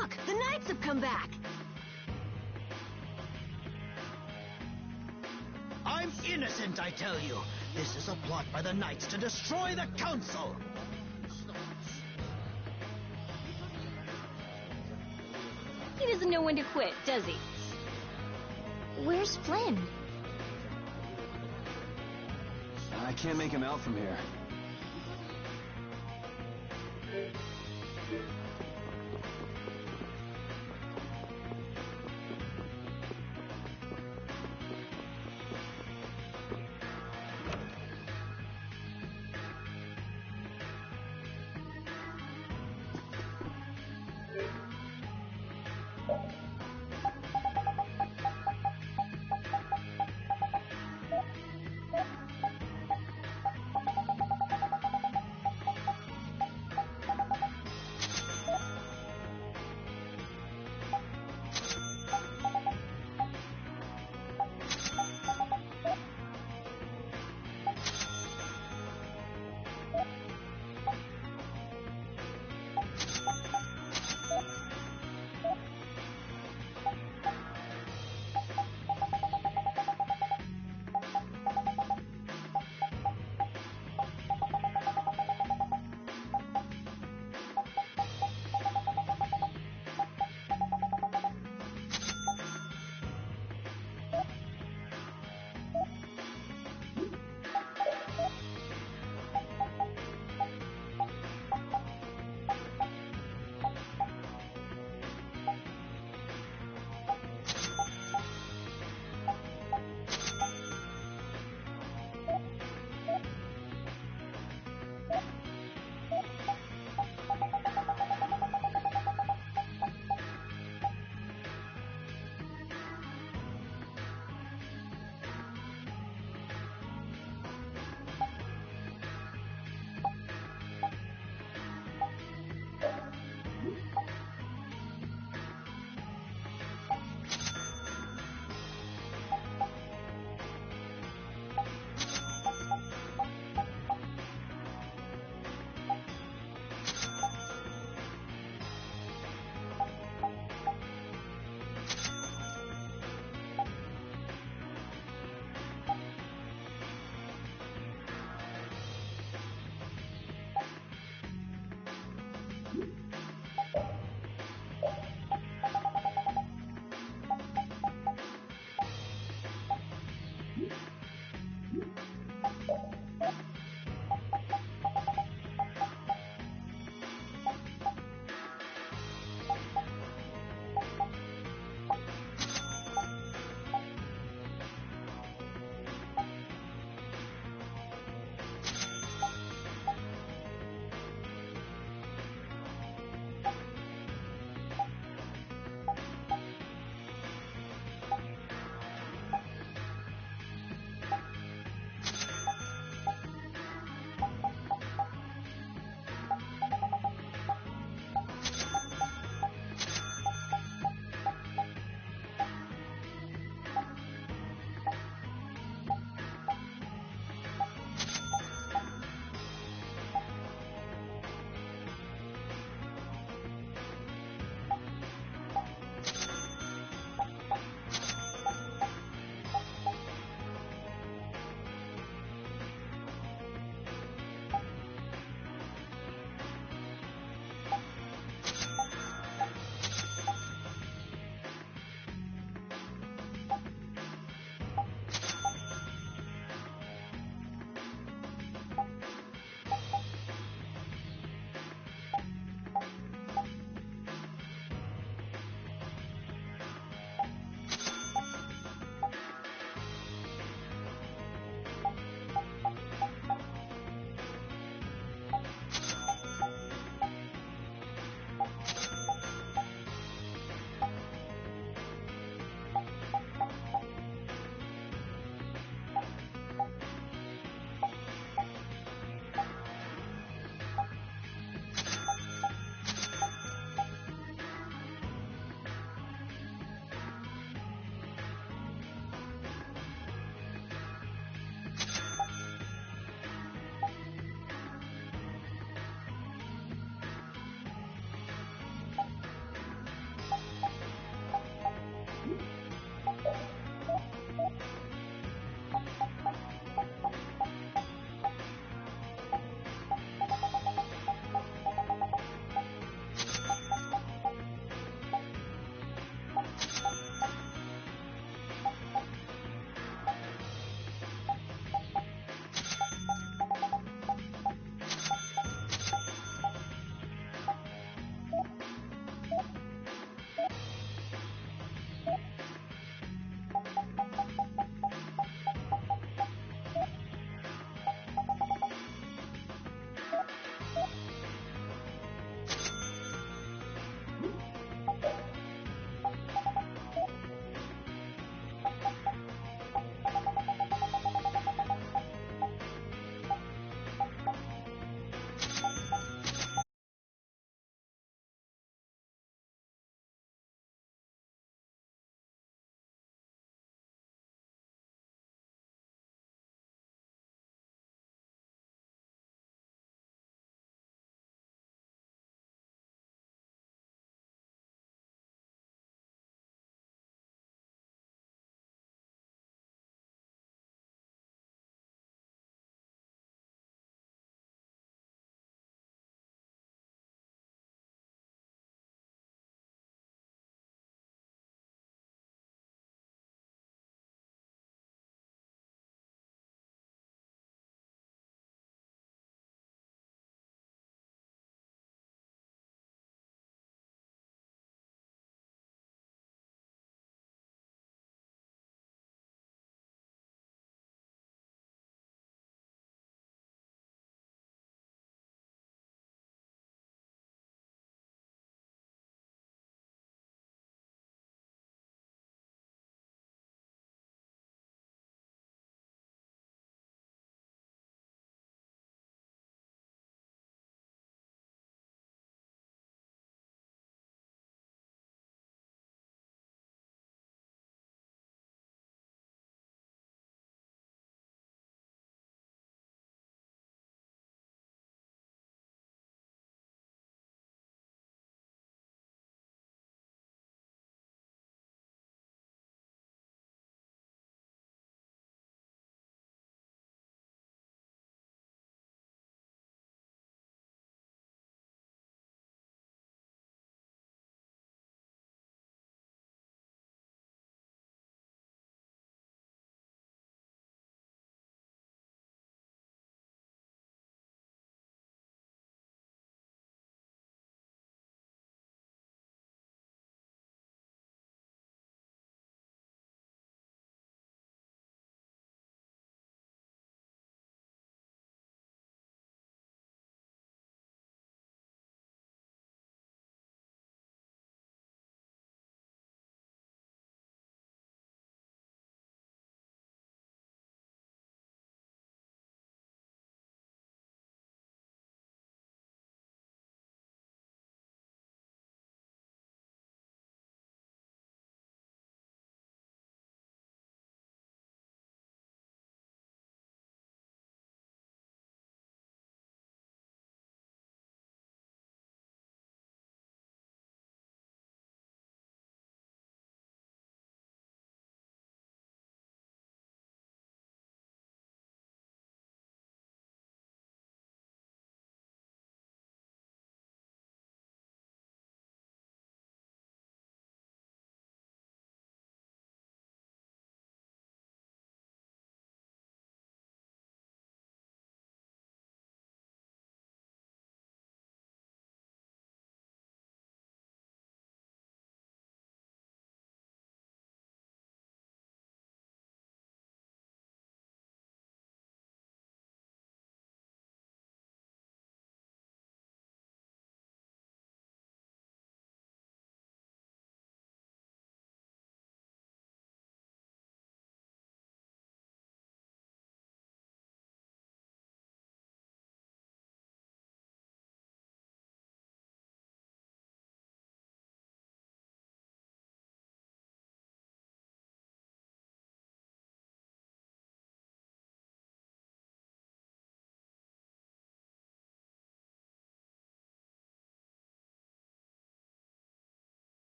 Look, the Knights have come back. I'm innocent, I tell you. This is a plot by the Knights to destroy the Council. He doesn't know when to quit, does he? Where's Flynn? I can't make him out from here.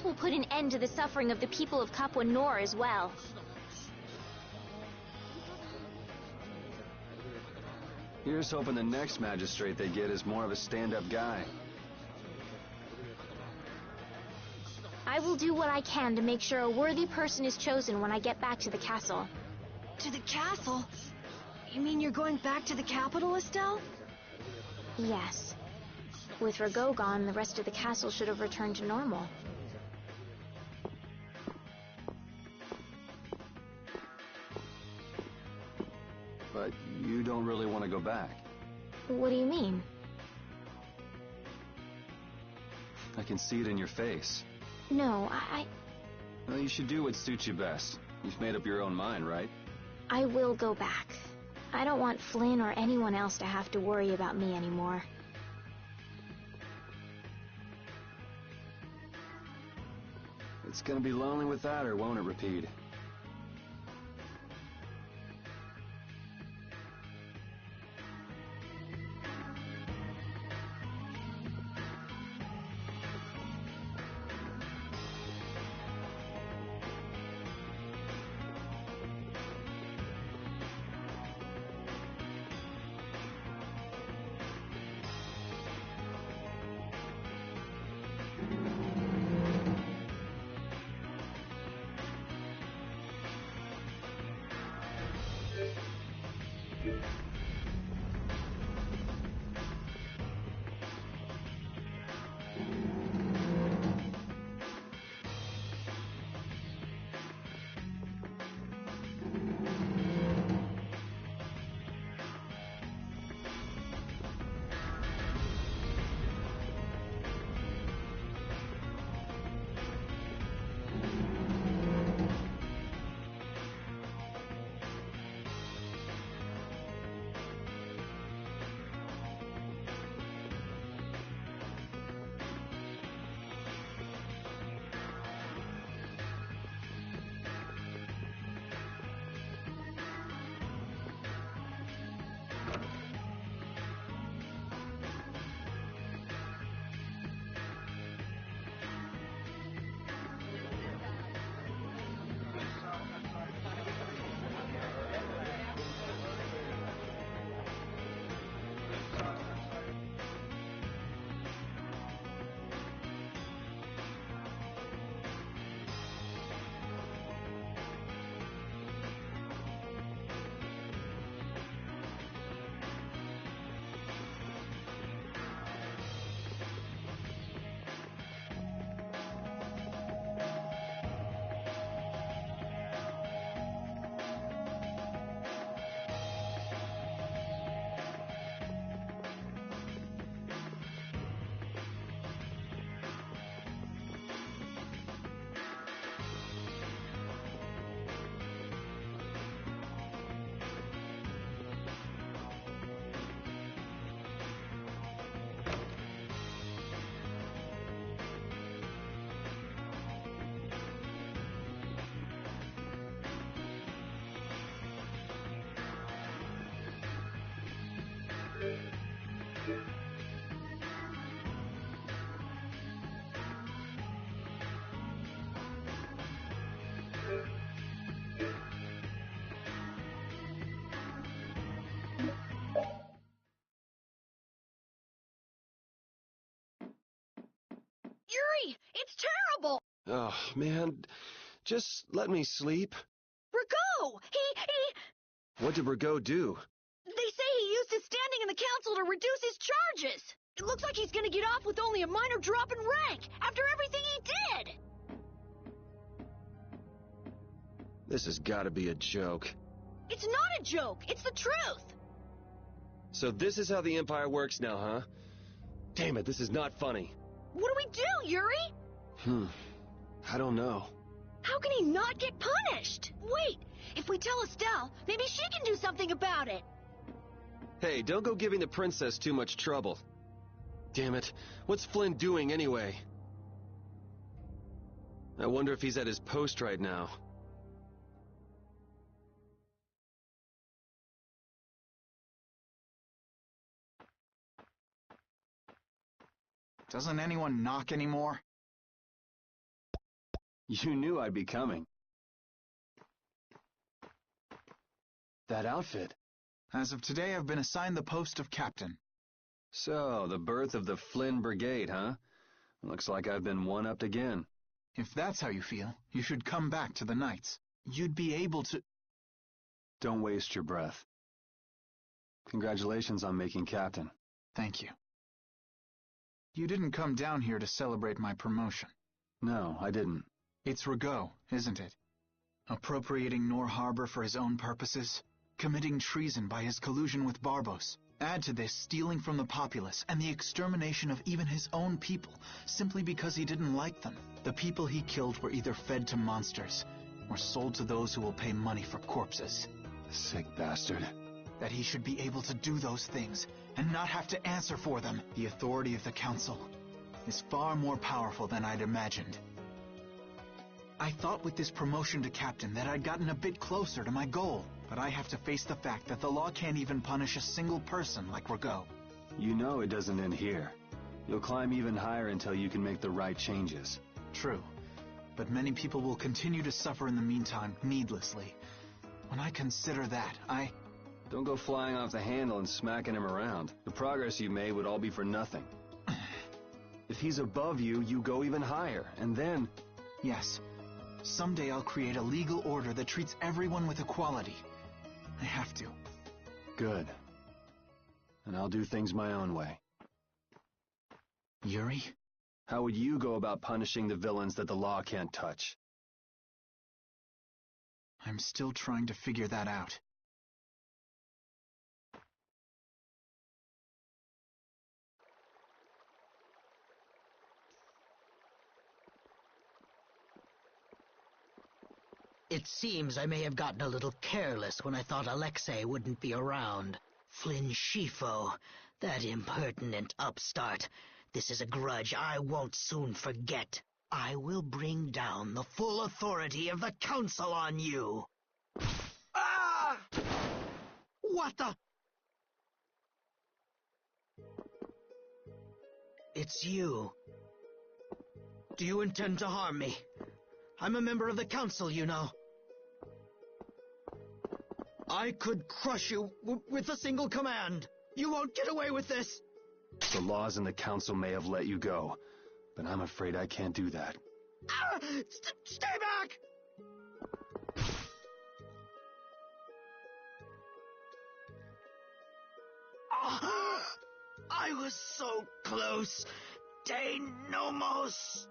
This will put an end to the suffering of the people of Capua Nor as well. Here's hoping the next magistrate they get is more of a stand-up guy. I will do what I can to make sure a worthy person is chosen when I get back to the castle. To the castle? You mean you're going back to the capital, Estelle? Yes. With Rago gone, the rest of the castle should have returned to normal. But you don't really want to go back. What do you mean? I can see it in your face. No, Well, you should do what suits you best. You've made up your own mind, right? I will go back. I don't want Flynn or anyone else to have to worry about me anymore. It's gonna be lonely without her, won't it, Repeat? Yuri, it's terrible! Oh, man. Just let me sleep. Rago! He... What did Rago do? They say he used his standing in the council to reduce his charges! It looks like he's gonna get off with only a minor drop in rank, after everything he did! This has gotta be a joke. It's not a joke, it's the truth! So this is how the Empire works now, huh? Damn it, this is not funny. What do we do, Yuri? I don't know. How can he not get punished? Wait, if we tell Estelle, maybe she can do something about it. Hey, don't go giving the princess too much trouble. Damn it, what's Flynn doing anyway? I wonder if he's at his post right now. Doesn't anyone knock anymore? You knew I'd be coming. That outfit. As of today, I've been assigned the post of captain. So, the birth of the Flynn Brigade, huh? Looks like I've been one-upped again. If that's how you feel, you should come back to the Knights. You'd be able to... Don't waste your breath. Congratulations on making captain. Thank you. You didn't come down here to celebrate my promotion. No, I didn't. It's Rigaud, isn't it? Appropriating Nor Harbor for his own purposes, committing treason by his collusion with Barbos. Add to this stealing from the populace and the extermination of even his own people, simply because he didn't like them. The people he killed were either fed to monsters, or sold to those who will pay money for corpses. Sick bastard. That he should be able to do those things, and not have to answer for them. The authority of the Council is far more powerful than I'd imagined. I thought with this promotion to captain that I'd gotten a bit closer to my goal, but I have to face the fact that the law can't even punish a single person like Rigaud. You know it doesn't end here. You'll climb even higher until you can make the right changes. True, but many people will continue to suffer in the meantime, needlessly. When I consider that, Don't go flying off the handle and smacking him around. The progress you made would all be for nothing. If he's above you, you go even higher, and then... Yes. Someday I'll create a legal order that treats everyone with equality. I have to. Good. And I'll do things my own way. Yuri? How would you go about punishing the villains that the law can't touch? I'm still trying to figure that out. It seems I may have gotten a little careless when I thought Alexei wouldn't be around. Flynn Scifo, that impertinent upstart. This is a grudge I won't soon forget. I will bring down the full authority of the Council on you. Ah! What the... It's you. Do you intend to harm me? I'm a member of the Council, you know. I could crush you with a single command. You won't get away with this. The laws in the Council may have let you go, but I'm afraid I can't do that. Ah! Stay back! Ah! I was so close. De Nomos.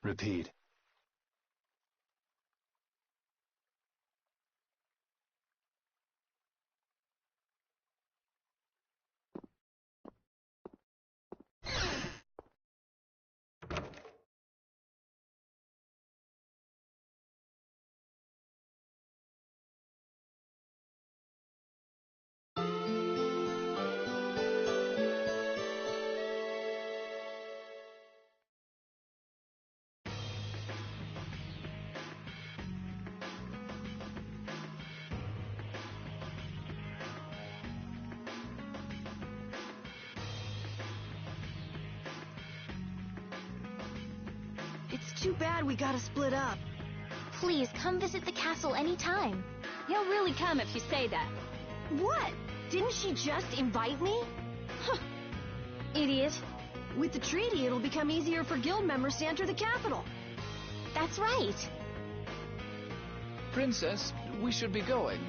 Repeat. It's too bad we gotta split up. Please, come visit the castle anytime. He'll really come if you say that. What? Didn't she just invite me? Huh. Idiot. With the treaty, it'll become easier for guild members to enter the capital. That's right. Princess, we should be going.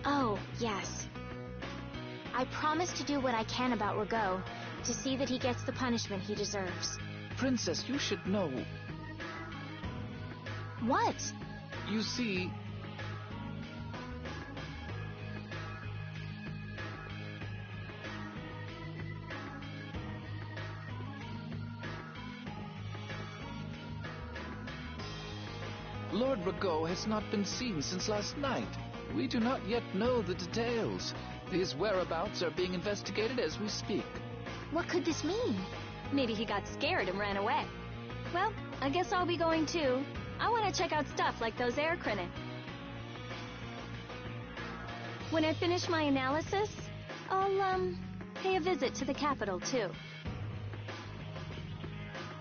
Oh, yes. I promise to do what I can about Rigaud, to see that he gets the punishment he deserves. Princess, you should know. What? You see... Lord Rigaud has not been seen since last night. We do not yet know the details. His whereabouts are being investigated as we speak. What could this mean? Maybe he got scared and ran away. Well, I guess I'll be going too. I want to check out stuff like those air crinet. When I finish my analysis, I'll, pay a visit to the capital, too.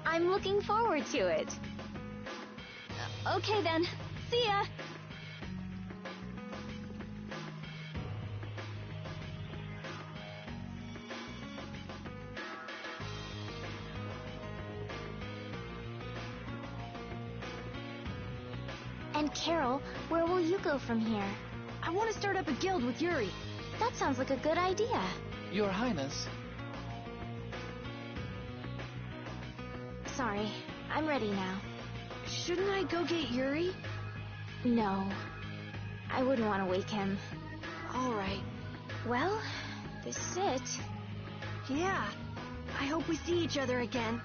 I'm looking forward to it. Okay then. See ya! And Carol, where will you go from here? I want to start up a guild with Yuri. That sounds like a good idea. Your Highness. Sorry, I'm ready now. Shouldn't I go get Yuri? No, I wouldn't want to wake him. All right. Well, this is it. Yeah. I hope we see each other again.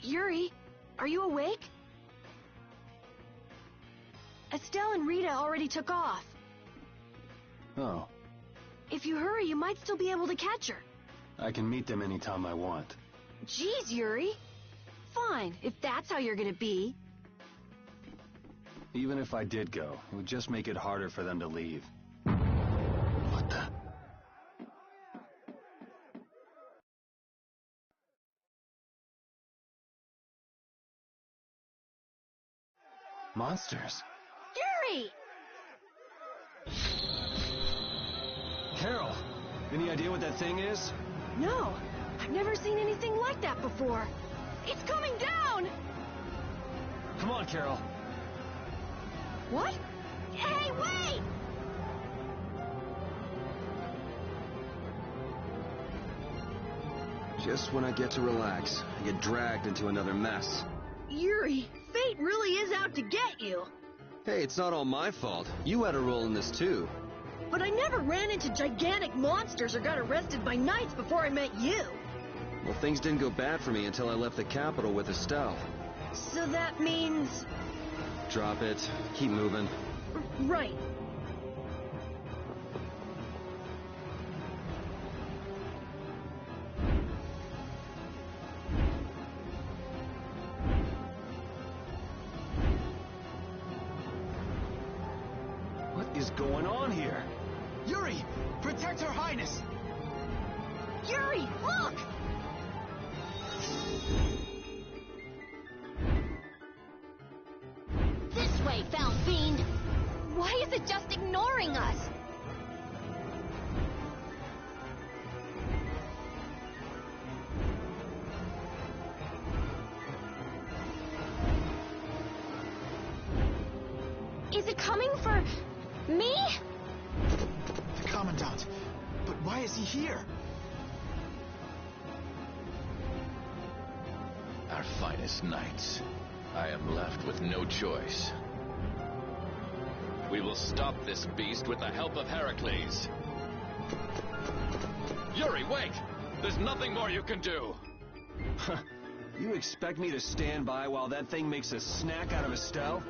Yuri, are you awake? Estelle and Rita already took off. Oh, If you hurry, you might still be able to catch her. I can meet them anytime I want. Jeez, Yuri. Fine, if that's how you're gonna be. Even if I did go, it would just make it harder for them to leave. What the? Monsters. Yuri! Carol, any idea what that thing is? No, I've never seen anything like that before. It's coming down! Come on, Carol. What? Hey, wait! Just when I get to relax, I get dragged into another mess. Yuri, fate really is out to get you. Hey, it's not all my fault. You had a role in this too. But I never ran into gigantic monsters or got arrested by knights before I met you. Well, things didn't go bad for me until I left the capital with Estelle. So that means... Drop it. Keep moving. Right. What is going on here? Yuri! Protect Her Highness! Yuri, look! This way, foul fiend! Why is it just ignoring us? Is it coming for me? The Commandant. But why is he here? Our finest knights. I am left with no choice. We will stop this beast with the help of Heracles. Yuri, wait! There's nothing more you can do! You expect me to stand by while that thing makes a snack out of Estelle?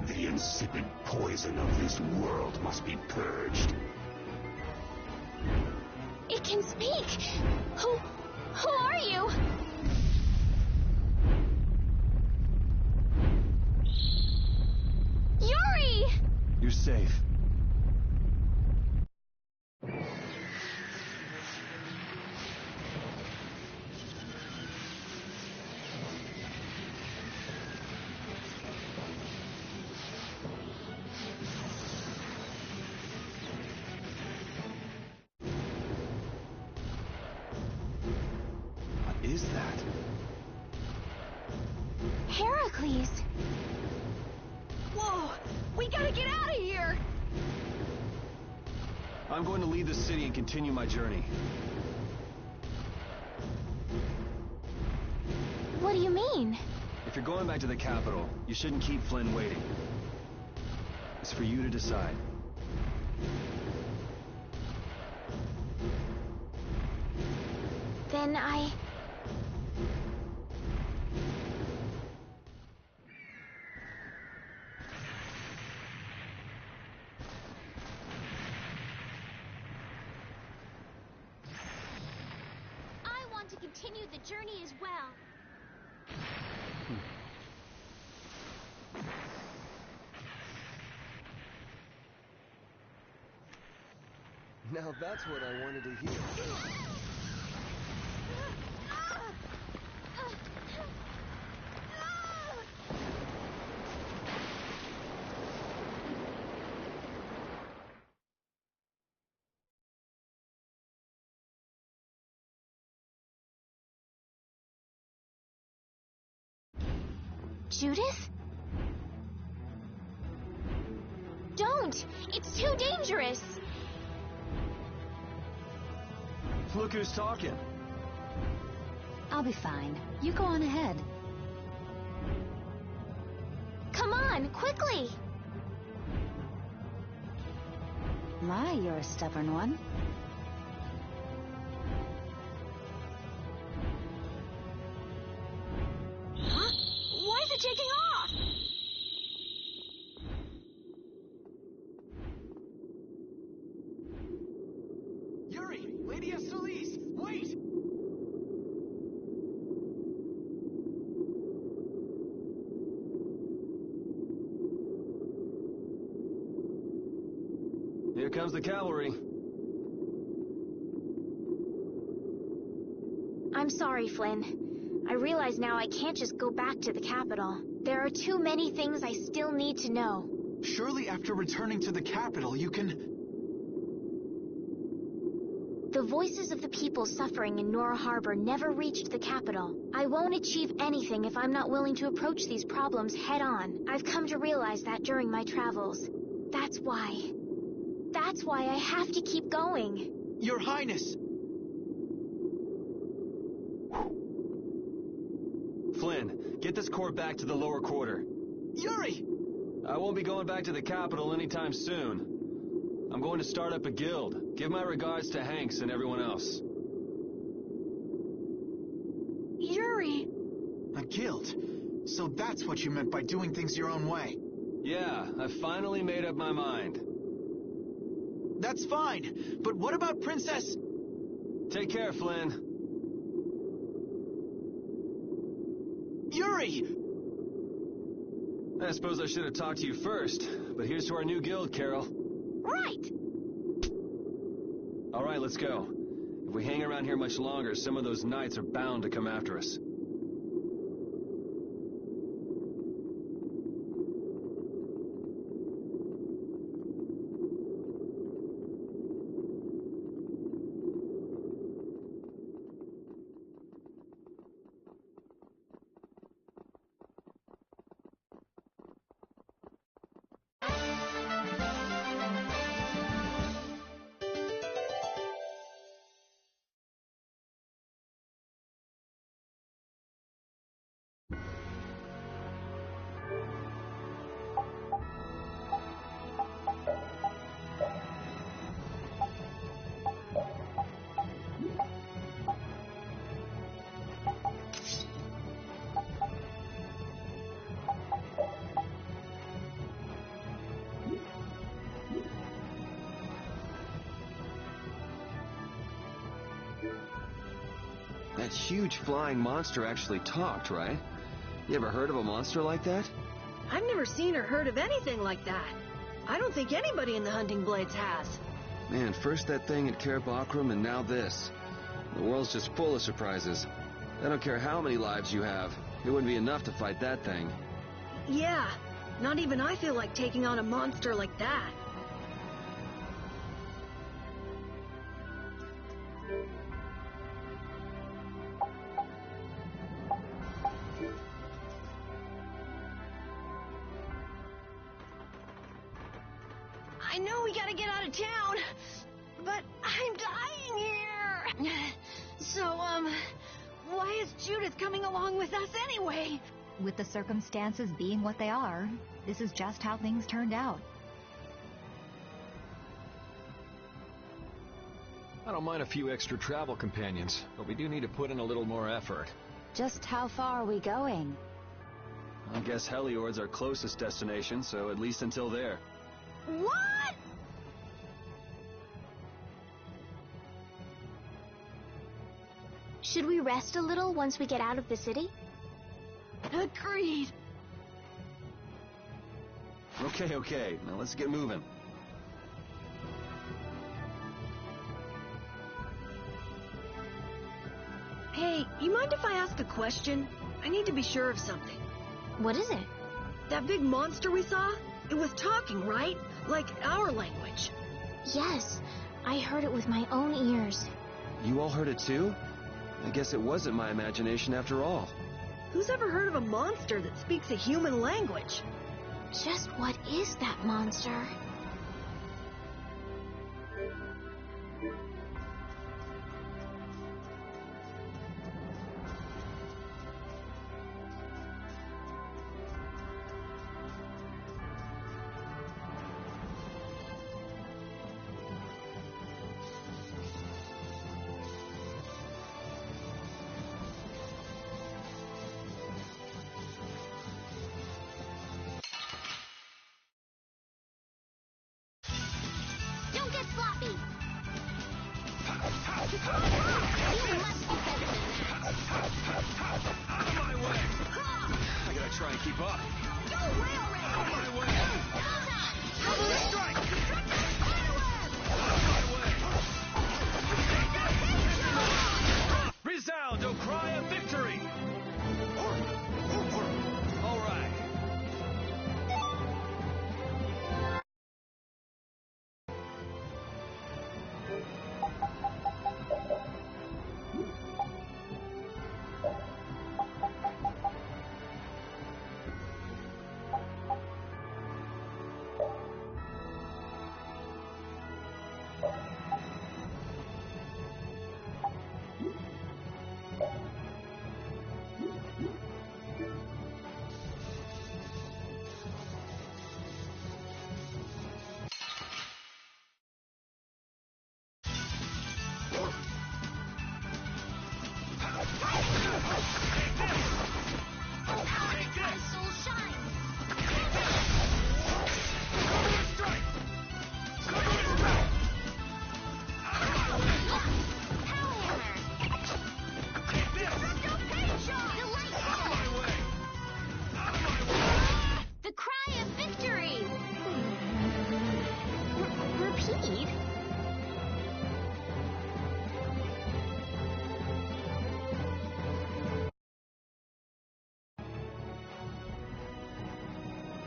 The insipid poison of this world must be purged. It can speak! Who are you? Yuri! You're safe. What is that? Heracles! Whoa! We gotta get out of here! I'm going to leave the city and continue my journey. What do you mean? If you're going back to the capital, you shouldn't keep Flynn waiting. It's for you to decide. Then I want to continue the journey as well. Now that's what I wanted to hear. Judith? Don't! It's too dangerous! Look who's talking. I'll be fine. You go on ahead. Come on, quickly! My, you're a stubborn one. Huh? Why is it taking off? Yuri! Lady Solis! Wait! Here comes the cavalry. I'm sorry, Flynn. I realize now I can't just go back to the capital. There are too many things I still need to know. Surely after returning to the capital, you can... The voices of the people suffering in Nora Harbor never reached the capital. I won't achieve anything if I'm not willing to approach these problems head-on. I've come to realize that during my travels. That's why I have to keep going. Your Highness! Flynn, get this corps back to the lower quarter. Yuri! I won't be going back to the capital anytime soon. I'm going to start up a guild. Give my regards to Hanks and everyone else. Yuri! A guild? So that's what you meant by doing things your own way. Yeah, I finally made up my mind. That's fine, but what about Princess... Take care, Flynn. Yuri! I suppose I should have talked to you first, but here's to our new guild, Carol. Right! All right, let's go. If we hang around here much longer, some of those knights are bound to come after us. That huge flying monster actually talked, right? You ever heard of a monster like that? I've never seen or heard of anything like that. I don't think anybody in the Hunting Blades has. Man, first that thing at Cair Bakram and now this. The world's just full of surprises. I don't care how many lives you have. It wouldn't be enough to fight that thing. Yeah, not even I feel like taking on a monster like that. I know we gotta get out of town, but I'm dying here. So, why is Judith coming along with us anyway? With the circumstances being what they are, this is just how things turned out. I don't mind a few extra travel companions, but we do need to put in a little more effort. Just how far are we going? I guess Heliord's our closest destination, so at least until there. What? Should we rest a little once we get out of the city? Agreed. Okay, now let's get moving. Hey, you mind if I ask a question? I need to be sure of something. What is it? That big monster we saw? It was talking, right? Like our language. Yes, I heard it with my own ears. You all heard it too? I guess it wasn't my imagination after all. Who's ever heard of a monster that speaks a human language? Just what is that monster? Don't get sloppy! You must be better than that! Out of my way! I gotta try and keep up. Go away already! Out of my way! Hold on! First strike! Out of my way! Resound, O cry of victory! All right.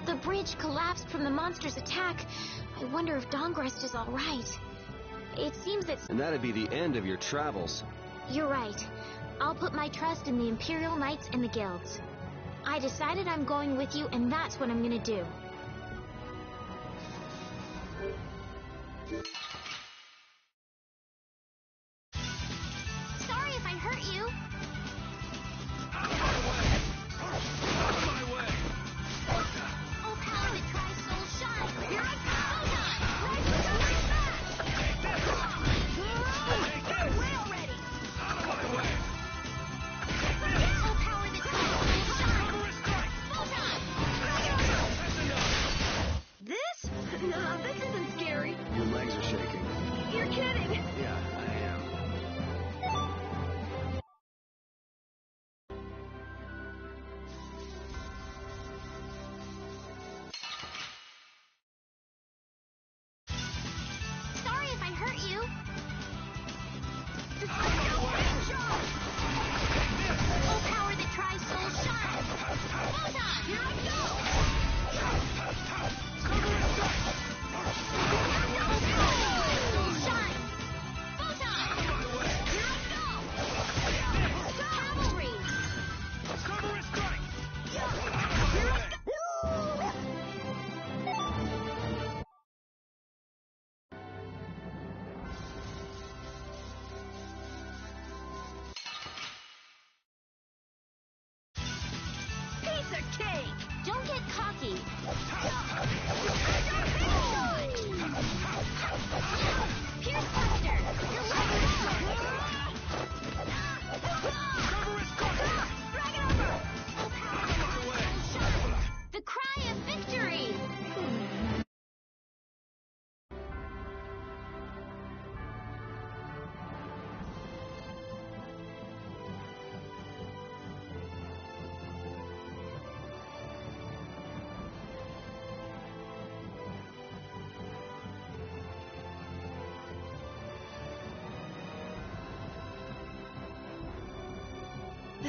The bridge collapsed from the monster's attack. I wonder if Dongrest is all right. It seems that... And that'd be the end of your travels. You're right. I'll put my trust in the Imperial Knights and the guilds. I decided I'm going with you, and that's what I'm gonna do. Sorry if I hurt you. Out of my way! Out of my way! Oh, power that tries soul shine. Here I come. Take this! Get away already. Out of my way! Oh, power that tries soul shine. Cover a strike! Photon. That's enough! This? Nah, this isn't scary. Your legs are shaking.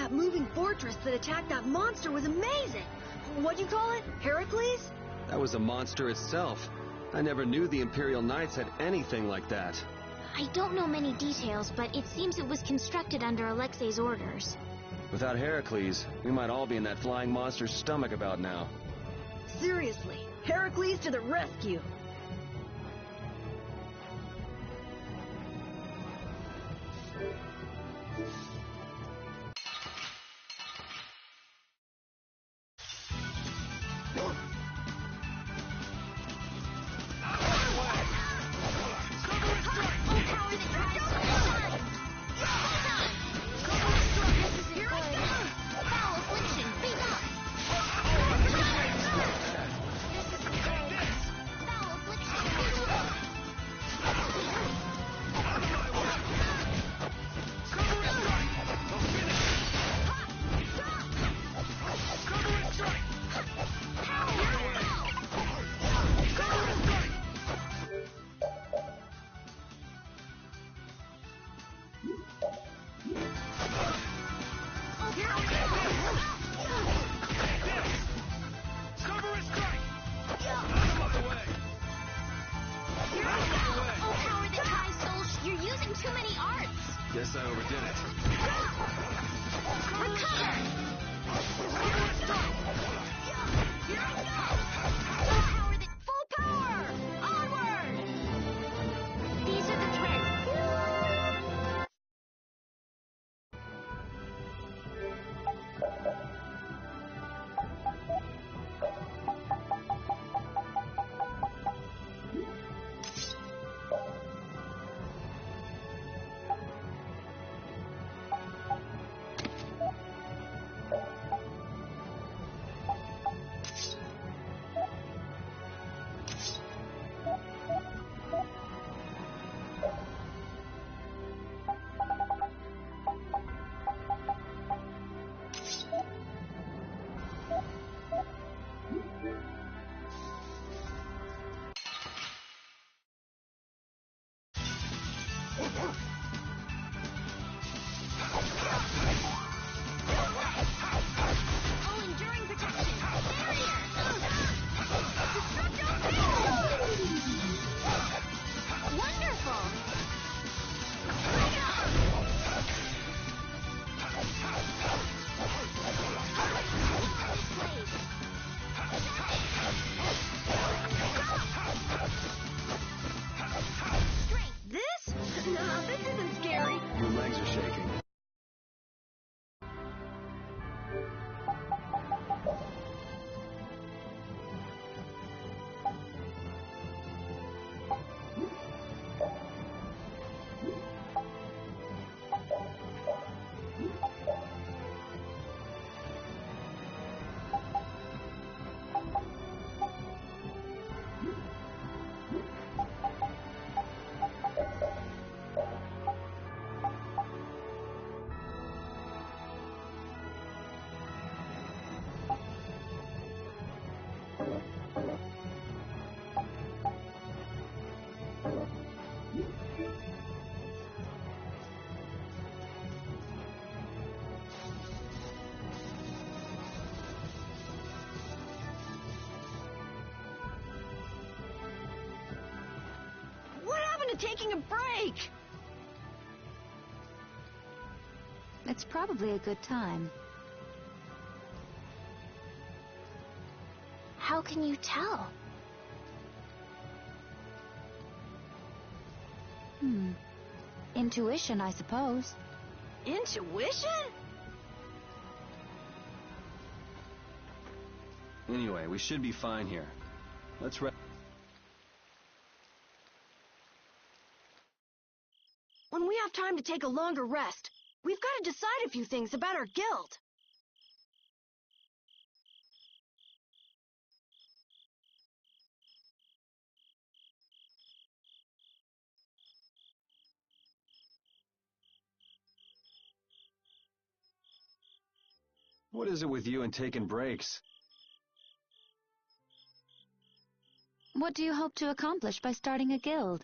That moving fortress that attacked that monster was amazing! What do you call it? Heracles? That was a monster itself. I never knew the Imperial Knights had anything like that. I don't know many details, but it seems it was constructed under Alexei's orders. Without Heracles, we might all be in that flying monster's stomach about now. Seriously, Heracles to the rescue! Guess I overdid it. Full power! Onward! These are the threads. Oh, enduring protection! Barrier! Wonderful! This? No, this isn't scary. Your legs are shaking. What happened to taking a break? It's probably a good time. How can you tell? Intuition, I suppose. Intuition? Anyway, we should be fine here. Let's When we have time to take a longer rest, we've got to decide a few things about our guild. What is it with you and taking breaks? What do you hope to accomplish by starting a guild?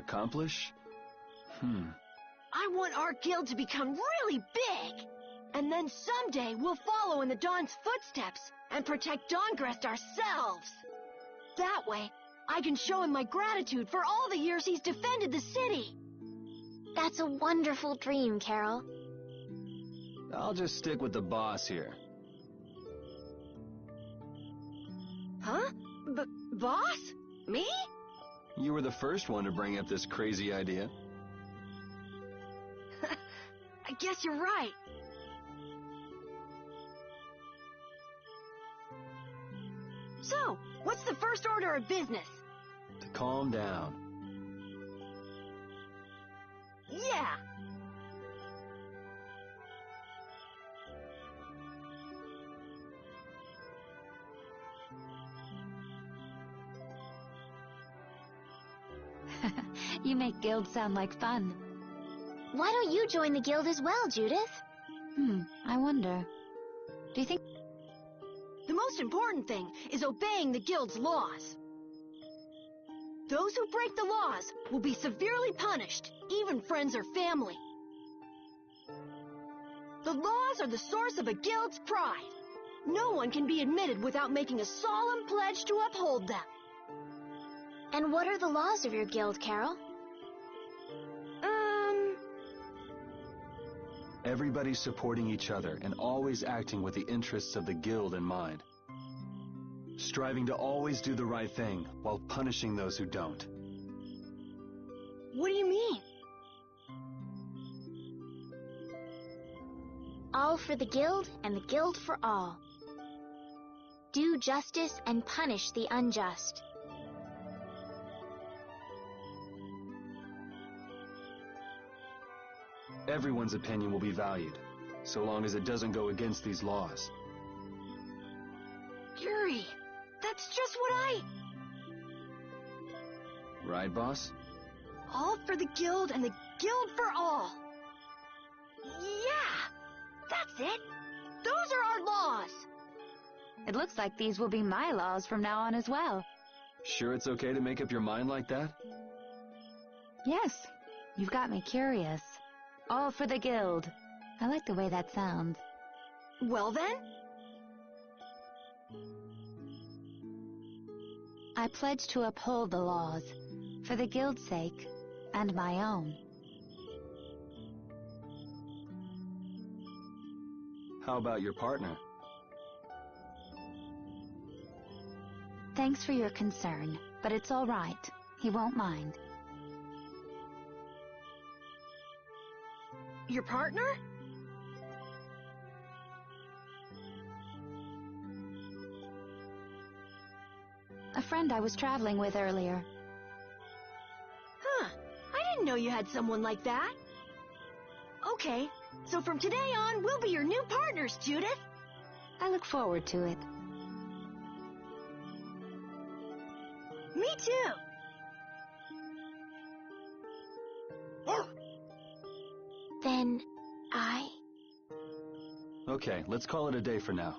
accomplish? I want our guild to become really big! And then someday we'll follow in the Dawn's footsteps and protect Dawngrest ourselves! That way, I can show him my gratitude for all the years he's defended the city! That's a wonderful dream, Carol. I'll just stick with the boss here. Huh? Boss? Me? You were the first one to bring up this crazy idea. I guess you're right. So, what's the first order of business? To calm down. Yeah! You make guilds sound like fun. Why don't you join the guild as well, Judith? I wonder. Do you think... The most important thing is obeying the guild's laws. Those who break the laws will be severely punished, even friends or family. The laws are the source of a guild's pride. No one can be admitted without making a solemn pledge to uphold them. And what are the laws of your guild, Carol? Everybody's supporting each other and always acting with the interests of the guild in mind. Striving to always do the right thing while punishing those who don't. What do you mean? All for the guild and the guild for all. Do justice and punish the unjust. Everyone's opinion will be valued, so long as it doesn't go against these laws. Yuri, that's just what I... Right, boss? All for the guild and the guild for all. Yeah, that's it. Those are our laws. It looks like these will be my laws from now on as well. Sure it's okay to make up your mind like that? Yes, you've got me curious. All for the guild. I like the way that sounds. Well then? I pledge to uphold the laws, for the guild's sake, and my own. How about your partner? Thanks for your concern, but it's all right. He won't mind. Your partner? A friend I was traveling with earlier. Huh. I didn't know you had someone like that. Okay, so from today on, we'll be your new partners, Judith. I look forward to it. Me too. Then, I... Okay, let's call it a day for now.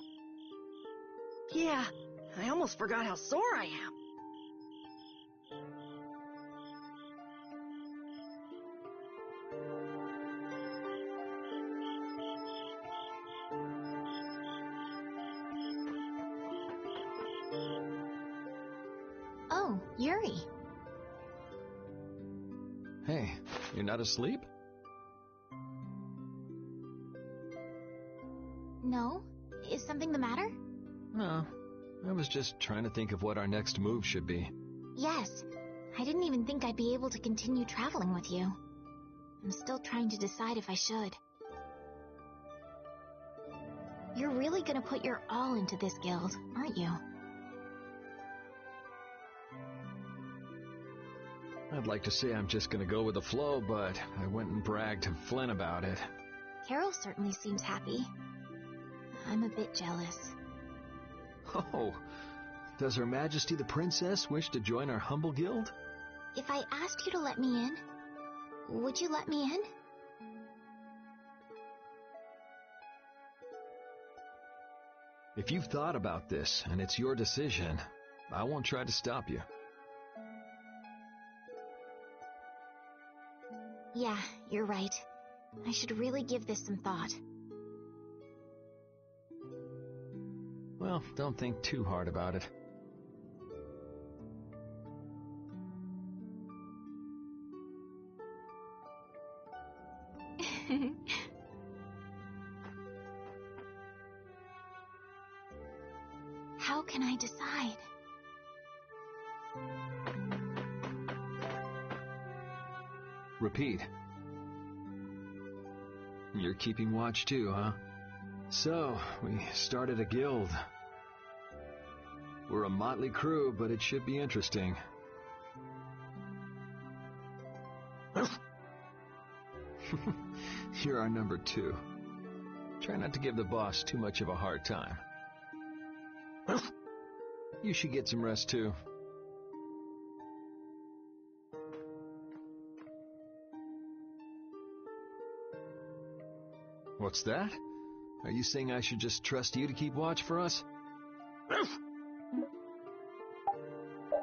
Yeah, I almost forgot how sore I am. Oh, Yuri. Hey, you're not asleep? No? Is something the matter? No. I was just trying to think of what our next move should be. Yes. I didn't even think I'd be able to continue traveling with you. I'm still trying to decide if I should. You're really gonna put your all into this guild, aren't you? I'd like to say I'm just gonna go with the flow, but I went and bragged to Flynn about it. Carol certainly seems happy. I'm a bit jealous. Oh, does Her Majesty the Princess wish to join our humble guild? If I asked you to let me in, would you let me in? If you've thought about this, and it's your decision, I won't try to stop you. Yeah, you're right. I should really give this some thought. Well, don't think too hard about it. How can I decide? Repeat. You're keeping watch too, huh? So, we started a guild. We're a motley crew, but it should be interesting. You're our number 2. Try not to give the boss too much of a hard time. You should get some rest too. What's that? Are you saying I should just trust you to keep watch for us?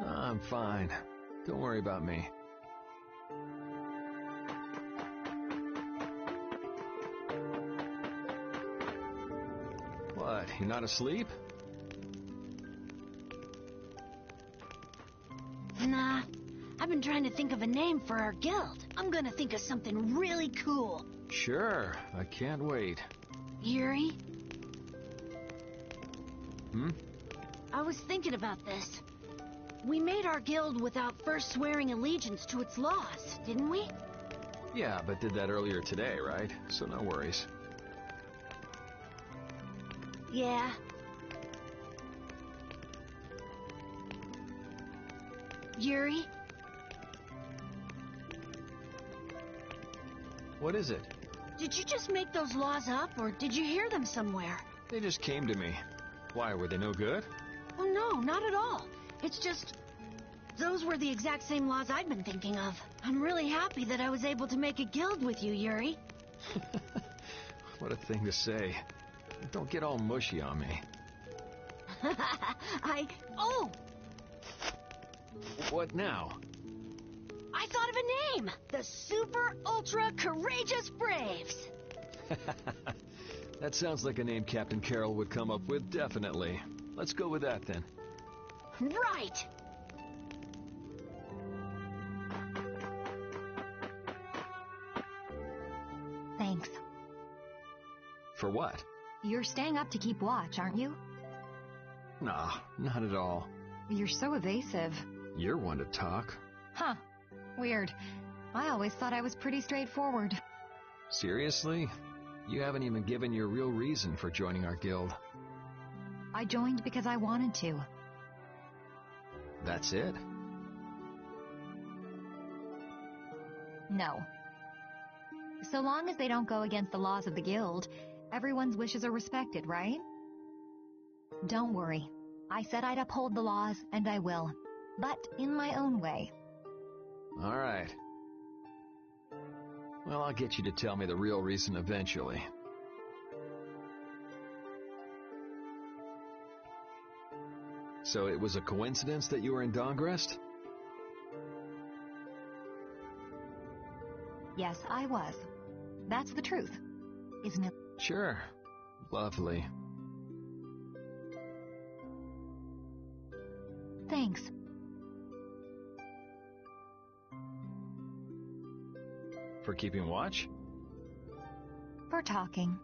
I'm fine. Don't worry about me. What, you're not asleep? Nah, I've been trying to think of a name for our guild. I'm gonna think of something really cool. Sure, I can't wait. Yuri? Hmm? I was thinking about this. We made our guild without first swearing allegiance to its laws, didn't we? Yeah, but did that earlier today, right? So no worries. Yeah. Yuri? What is it? Did you just make those laws up, or did you hear them somewhere? They just came to me. Why, were they no good? Oh, no, not at all. It's just... those were the exact same laws I'd been thinking of. I'm really happy that I was able to make a guild with you, Yuri. What a thing to say. Don't get all mushy on me. Oh! What now? I thought of a name! The Super Ultra Courageous Braves! That sounds like a name Captain Carroll would come up with, definitely. Let's go with that, then. Right! Thanks. For what? You're staying up to keep watch, aren't you? Nah, not at all. You're so evasive. You're one to talk. Huh. Weird. I always thought I was pretty straightforward. Seriously? You haven't even given your real reason for joining our guild. I joined because I wanted to. That's it? No. So long as they don't go against the laws of the guild, everyone's wishes are respected, right? Don't worry. I said I'd uphold the laws, and I will. But in my own way. All right. Well, I'll get you to tell me the real reason eventually. So it was a coincidence that you were in Dawngrest? Yes, I was. That's the truth, isn't it? Sure. Lovely. Thanks. For keeping watch? For talking.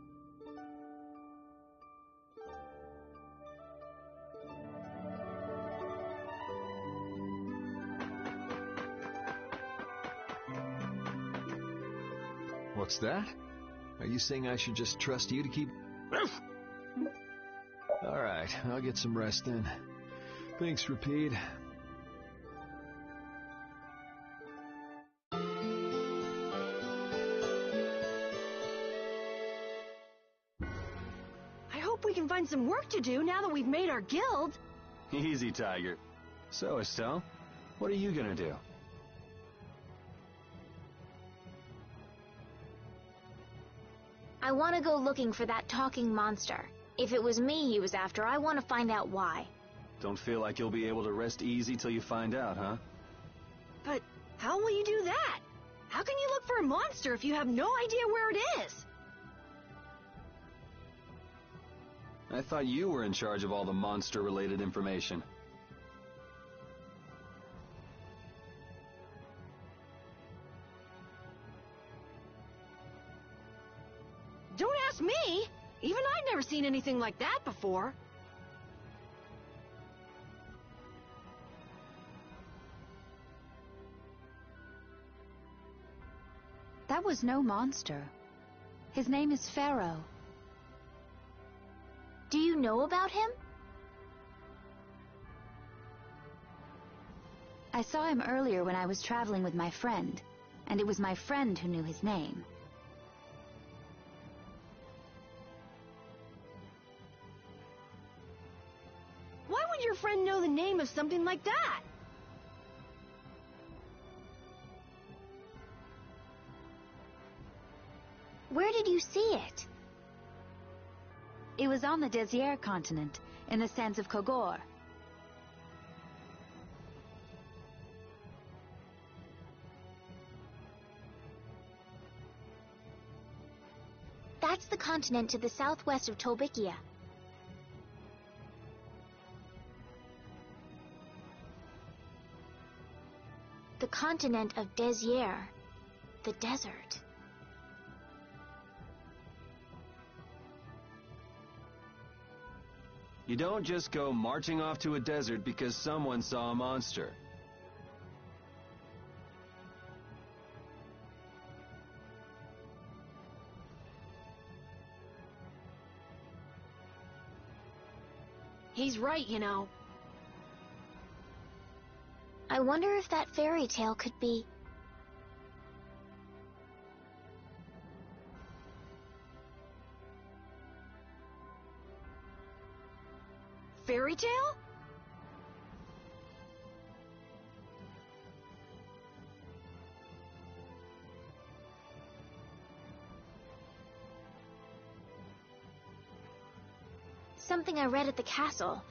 What's that? Are you saying I should just trust you to keep... Alright, I'll get some rest then. Thanks, Repeat. I hope we can find some work to do now that we've made our guild. Easy, Tiger. So, Estelle, what are you gonna do? I want to go looking for that talking monster. If it was me he was after, I want to find out why. Don't feel like you'll be able to rest easy till you find out, huh? But how will you do that? How can you look for a monster if you have no idea where it is? I thought you were in charge of all the monster-related information. Don't ask me! Even I've never seen anything like that before. That was no monster. His name is Pharaoh. Do you know about him? I saw him earlier when I was traveling with my friend, and it was my friend who knew his name. Why would your friend know the name of something like that? Where did you see it? It was on the Désert continent, in the sands of Kogor. That's the continent to the southwest of Tolbikia. The continent of Désert, the desert. You don't just go marching off to a desert because someone saw a monster. He's right, you know. I wonder if that fairy tale could be... Fairy tale? Something I read at the castle.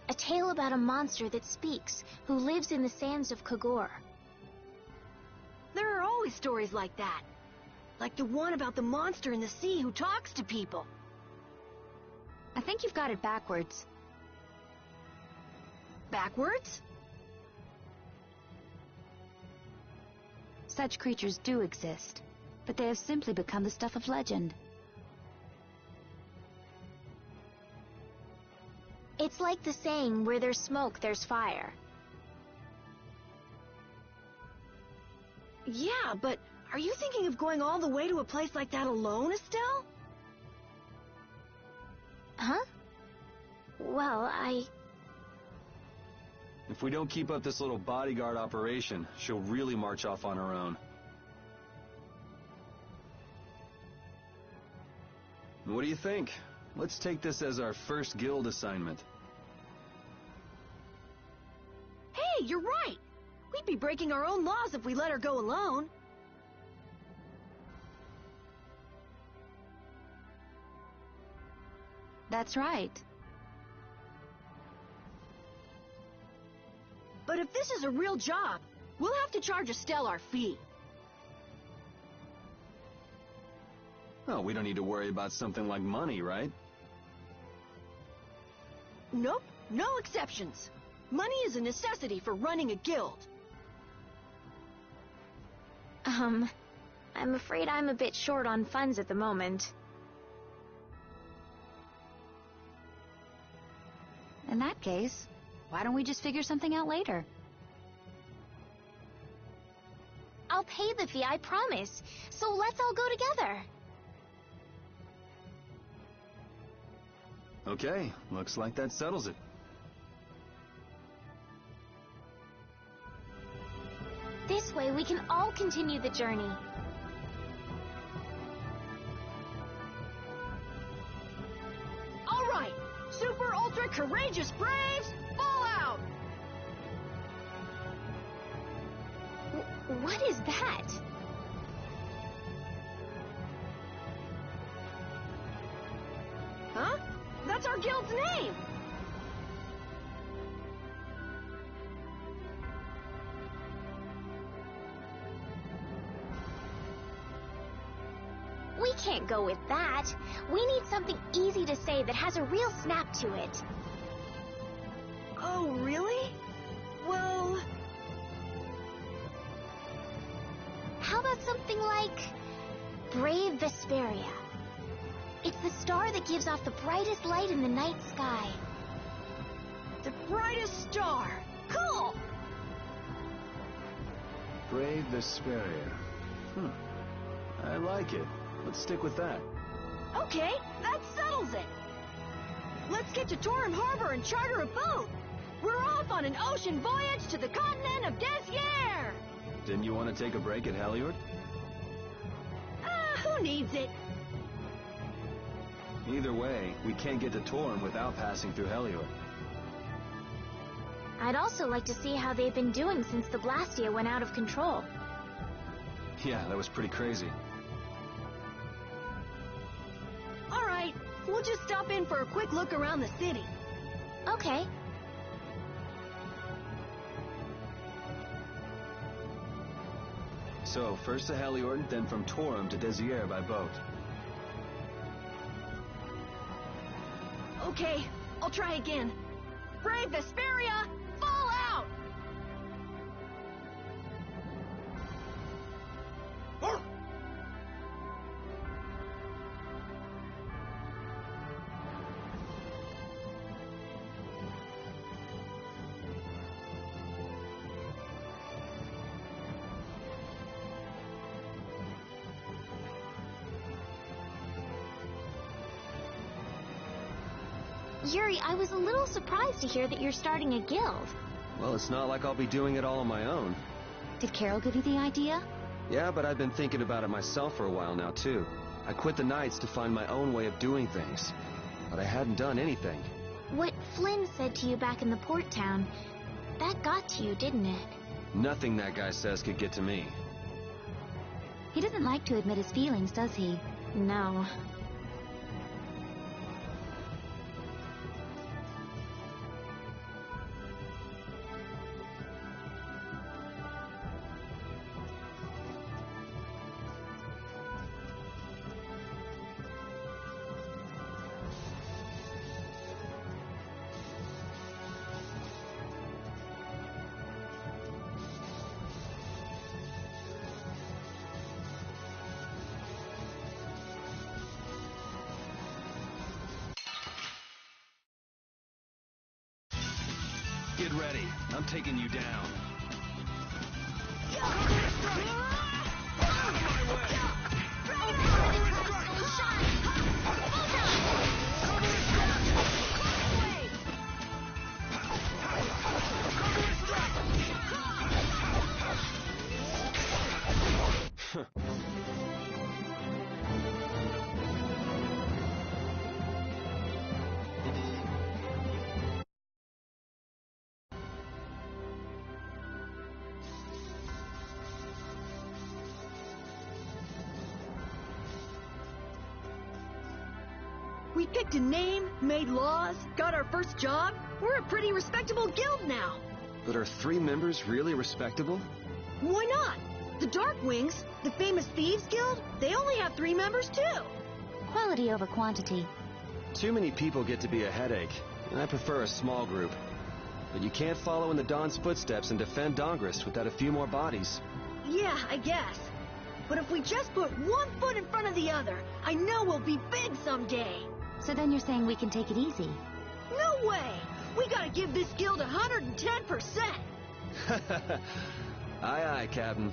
A tale about a monster that speaks, who lives in the sands of Kogor. There are always stories like that. Like the one about the monster in the sea who talks to people. I think you've got it backwards. Backwards? Such creatures do exist, but they have simply become the stuff of legend. It's like the saying, where there's smoke, there's fire. Yeah, but are you thinking of going all the way to a place like that alone, Estelle? Huh? Well, If we don't keep up this little bodyguard operation, she'll really march off on her own. What do you think? Let's take this as our first guild assignment. Hey, you're right! We'd be breaking our own laws if we let her go alone. That's right. But if this is a real job, we'll have to charge Estelle our fee. Oh, we don't need to worry about something like money, right? Nope, no exceptions. Money is a necessity for running a guild. I'm afraid I'm a bit short on funds at the moment. In that case, why don't we just figure something out later? I'll pay the fee, I promise. So let's all go together. Okay, looks like that settles it. This way we can all continue the journey. All right, super ultra courageous braves, fall out! What is that? Huh? That's our guild's name! We can't go with that. We need something easy to say that has a real snap to it. Oh, really? Well... How about something like... Brave Vespiria? It's the star that gives off the brightest light in the night sky. The brightest star! Cool! Brave Vesperia. I like it. Let's stick with that. Okay, that settles it. Let's get to Torim Harbor and charter a boat. We're off on an ocean voyage to the continent of Desier. Didn't you want to take a break at Heliord? Who needs it? Either way, we can't get to Torim without passing through Heliord. I'd also like to see how they've been doing since the Blastia went out of control. Yeah, that was pretty crazy. All right, we'll just stop in for a quick look around the city. Okay. So, first to Heliord, then from Torim to Desier by boat. Okay, I'll try again. Brave Vesperia, fall out! Yuri, I was a little surprised to hear that you're starting a guild. Well, it's not like I'll be doing it all on my own. Did Carol give you the idea? Yeah, but I've been thinking about it myself for a while now, too. I quit the Knights to find my own way of doing things. But I hadn't done anything. What Flynn said to you back in the port town, that got to you, didn't it? Nothing that guy says could get to me. He doesn't like to admit his feelings, does he? No. Get ready. I'm taking you down. We picked a name, made laws, got our first job. We're a pretty respectable guild now. But are 3 members really respectable? Why not? The Darkwings, the famous thieves guild, they only have 3 members too. Quality over quantity. Too many people get to be a headache, and I prefer a small group. But you can't follow in the Dawn's footsteps and defend Dawngrist without a few more bodies. Yeah, I guess. But if we just put one foot in front of the other, I know we'll be big someday. So then you're saying we can take it easy? No way! We gotta give this guild 110%! Aye, aye, Captain.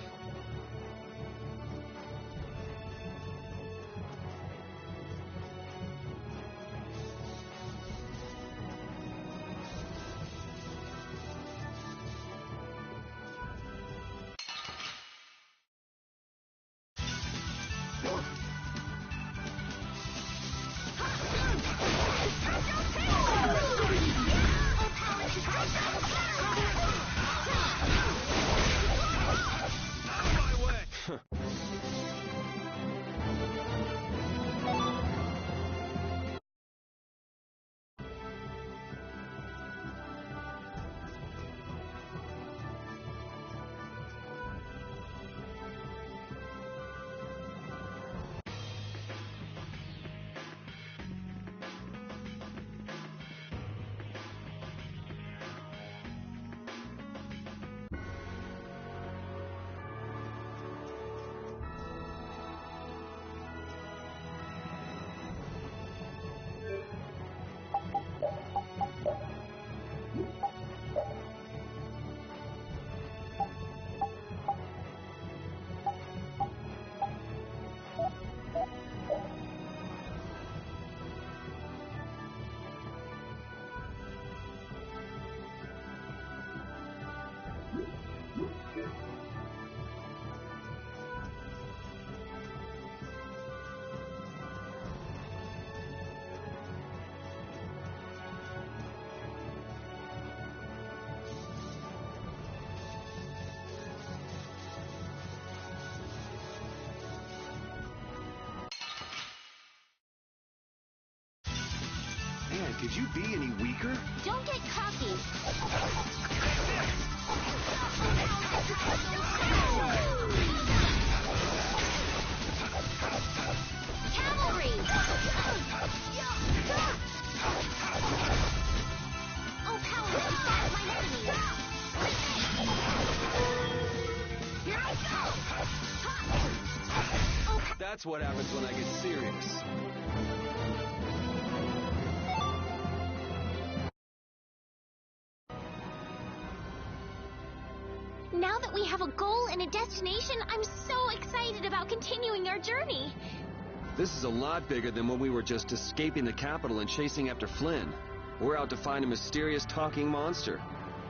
could you be any weaker? Don't get cocky. Cavalry! Oh, power that defies my enemies! Here I go! Oh, That's what happens when I get serious. now that we have a goal and a destination, I'm so excited about continuing our journey. This is a lot bigger than when we were just escaping the capital and chasing after Flynn. We're out to find a mysterious talking monster.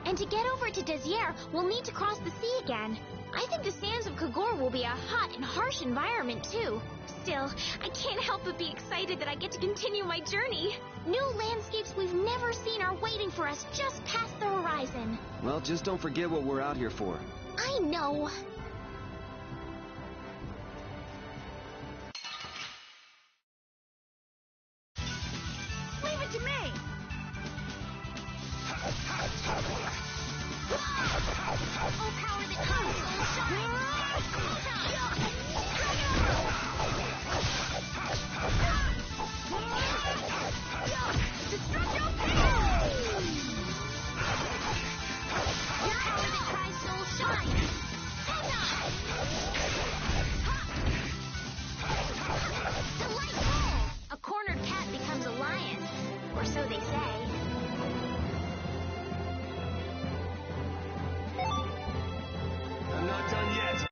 And to get over to Desire, we'll need to cross the sea again. I think the sands of Kagor will be a hot and harsh environment, too. Still, I can't help but be excited that I get to continue my journey. New landscapes we've never seen are waiting for us just past the horizon. Well, just don't forget what we're out here for. I know. Leave it to me! Oh, power that comes, soul shine! Destructo Your power that tries, soul shine! Delightful! A cornered cat becomes a lion, or so they say. I'm not done yet.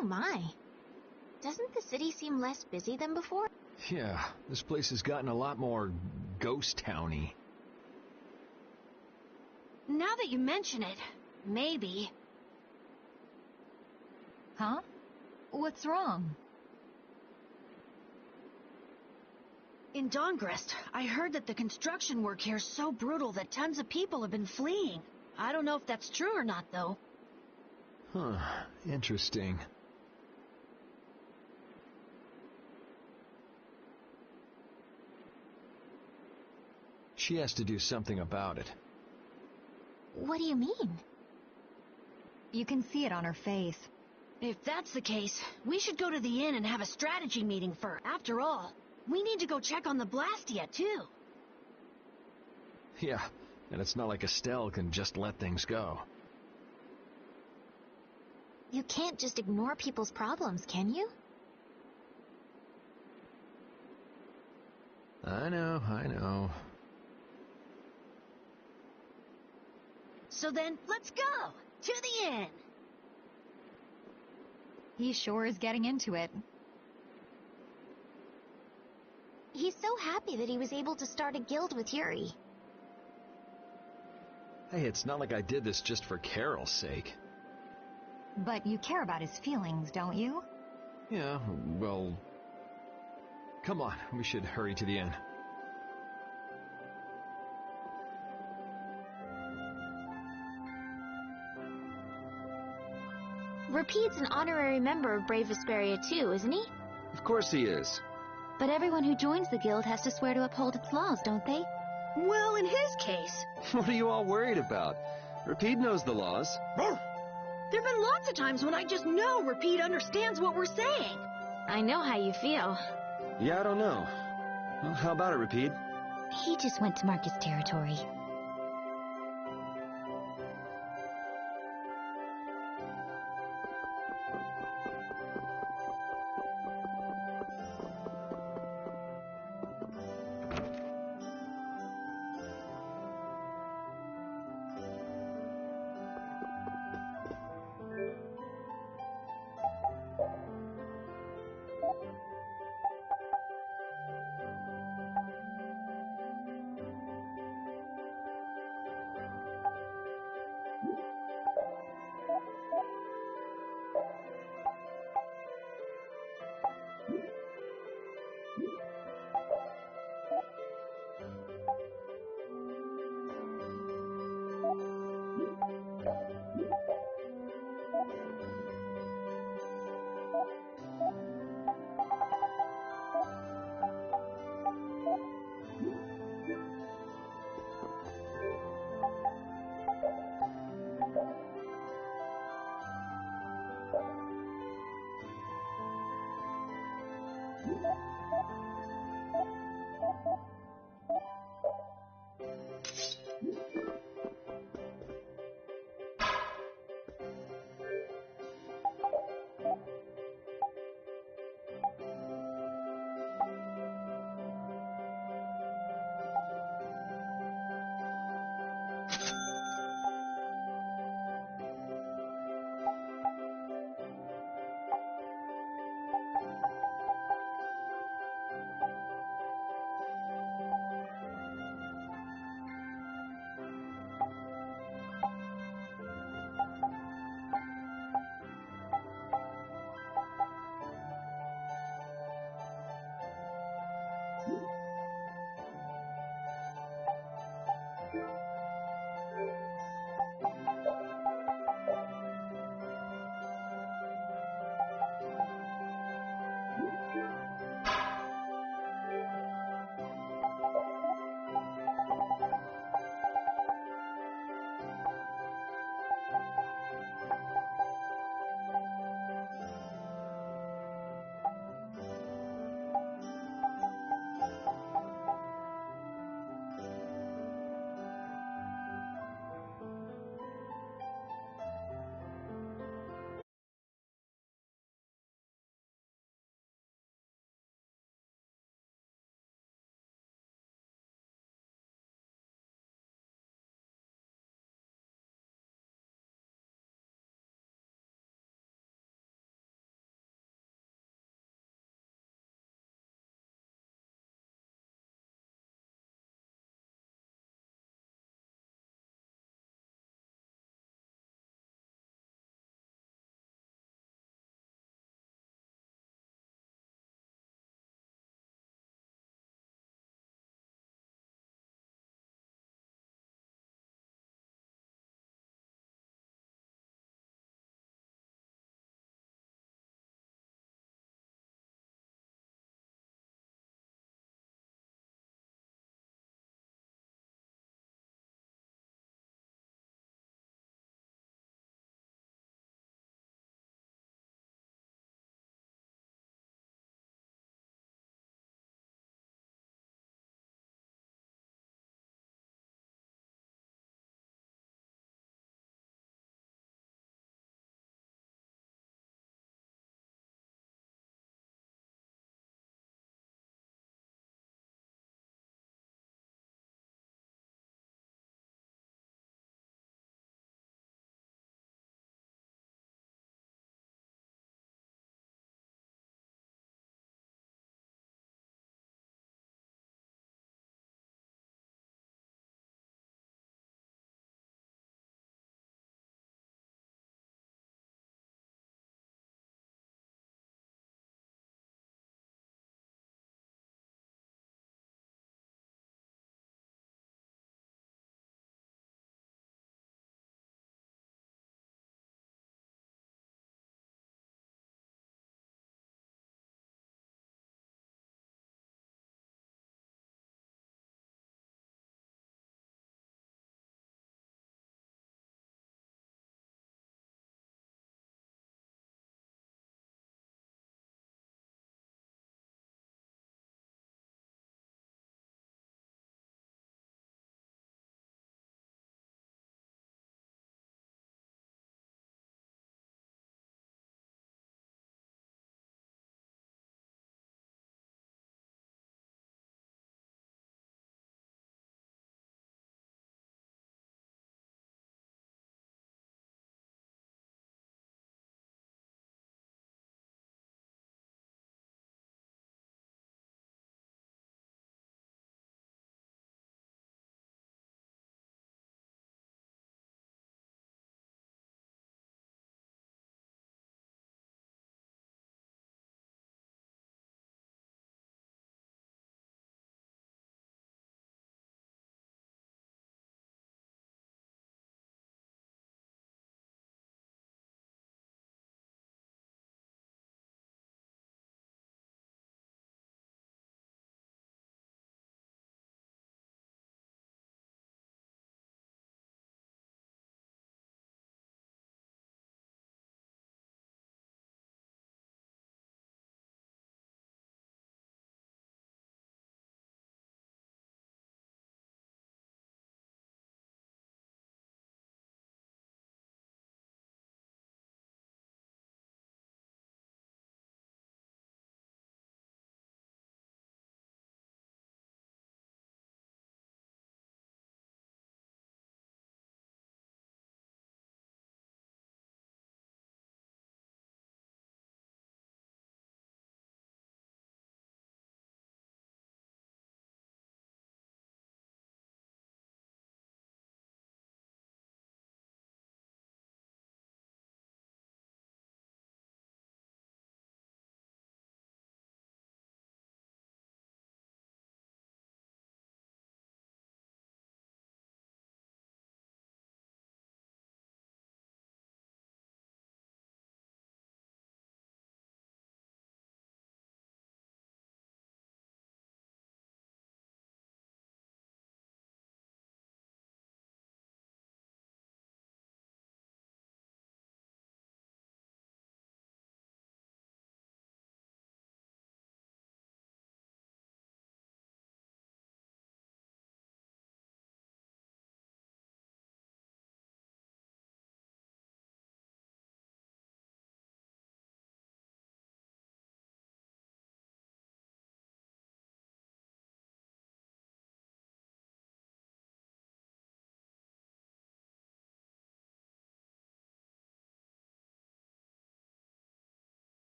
Oh my. Doesn't the city seem less busy than before? Yeah, this place has gotten a lot more ghost towny. Now that you mention it, maybe. Huh? What's wrong? In Dawngrest, I heard that the construction work here is so brutal that tons of people have been fleeing. I don't know if that's true or not, though. Huh, interesting. She has to do something about it. What do you mean? You can see it on her face. If that's the case, we should go to the inn and have a strategy meeting first. After all, we need to go check on the Blastia, too. Yeah, and it's not like Estelle can just let things go. You can't just ignore people's problems, can you? I know. So then, let's go! To the inn! He sure is getting into it. He's so happy that he was able to start a guild with Yuri. Hey, it's not like I did this just for Carol's sake. But you care about his feelings, don't you? Yeah, well... Come on, we should hurry to the inn. Rapide's an honorary member of Brave Vesperia too, isn't he? Of course he is. But everyone who joins the guild has to swear to uphold its laws, don't they? Well, in his case... What are you all worried about? Rapide knows the laws. There've been lots of times when I just know Rapide understands what we're saying. I know how you feel. Yeah, I don't know. Well, how about it, Rapide? He just went to mark his territory.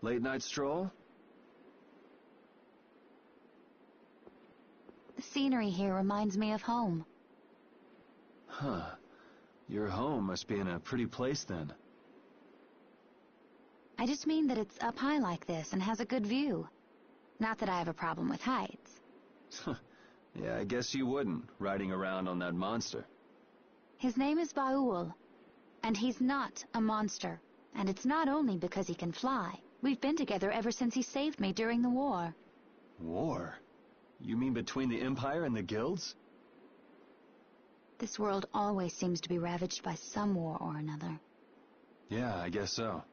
Late night stroll? The scenery here reminds me of home. Huh. Your home must be in a pretty place then. I just mean that it's up high like this and has a good view. Not that I have a problem with heights. Yeah, I guess you wouldn't, riding around on that monster. His name is Baul, and he's not a monster. And it's not only because he can fly. We've been together ever since he saved me during the war. War? You mean between the Empire and the guilds? This world always seems to be ravaged by some war or another. Yeah, I guess so.